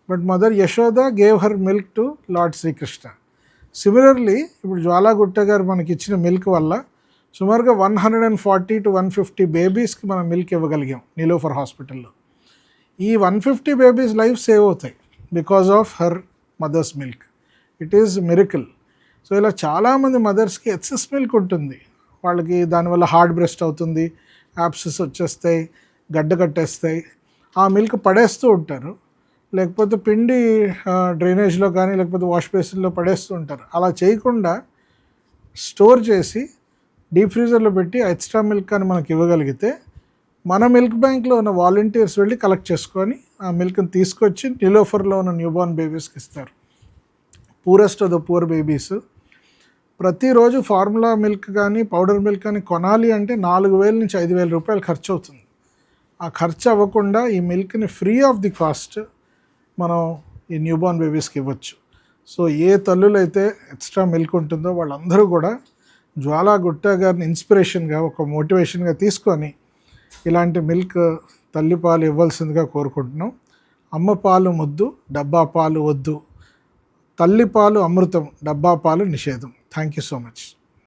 But mother Yashoda gave her milk to lord Srikrishna. Similarly ఇప్పుడు జ్వాలా గుట్ట గారు మనకి ఇచ్చిన మిల్క్ వల్ల సుమారుగా 140 to 150 బేబీస్కి మనం మిల్క్ ఇవ్వగలిగాం నీలోఫర్ హాస్పిటల్లో. ఈ 150 బేబీస్ లైఫ్ సేవ్ అవుతాయి because of her mothers milk. It is miracle. So ఇలా చాలామంది మదర్స్కి ఎక్సెస్ మిల్క్ ఉంటుంది, వాళ్ళకి దానివల్ల హార్డ్ బ్రెస్ట్ అవుతుంది, యాప్సెస్ వచ్చేస్తాయి, గడ్డ కట్టేస్తాయి, ఆ మిల్క్ పడేస్తూ ఉంటారు, లేకపోతే పిండి డ్రైనేజ్లో కానీ లేకపోతే వాష్ బేసిన్లో పడేస్తూ ఉంటారు. అలా చేయకుండా స్టోర్ చేసి డీప్ ఫ్రీజర్లో పెట్టి ఎక్స్ట్రా మిల్క్ అని మనకి ఇవ్వగలిగితే మన మిల్క్ బ్యాంక్లో ఉన్న వాలంటీర్స్ వెళ్ళి కలెక్ట్ చేసుకొని ఆ మిల్క్ని తీసుకొచ్చి నిలోఫర్లో ఉన్న న్యూబార్న్ బేబీస్కి ఇస్తారు. Poorest of the poor babies ప్రతిరోజు ఫార్ములా మిల్క్ కానీ పౌడర్ మిల్క్ కానీ కొనాలి అంటే 4,000 నుంచి 5,000 రూపాయలు ఖర్చు అవుతుంది. ఆ ఖర్చు అవ్వకుండా ఈ మిల్క్ని ఫ్రీ ఆఫ్ ది కాస్ట్ మనం ఈ న్యూబార్న్ బేబీస్కి ఇవ్వచ్చు. సో ఏ తల్లులైతే ఎక్స్ట్రా మిల్క్ ఉంటుందో వాళ్ళందరూ కూడా జ్వాలా గుట్టా గారిని ఇన్స్పిరేషన్గా ఒక మోటివేషన్గా తీసుకొని ఇలాంటి మిల్క్ తల్లిపాలు ఇవ్వాల్సిందిగా కోరుకుంటున్నాం. అమ్మ పాలు ముద్దు, డబ్బా పాలు వద్దు, తల్లిపాలు అమృతం, డబ్బా పాలు నిషేధం. Thank you so much.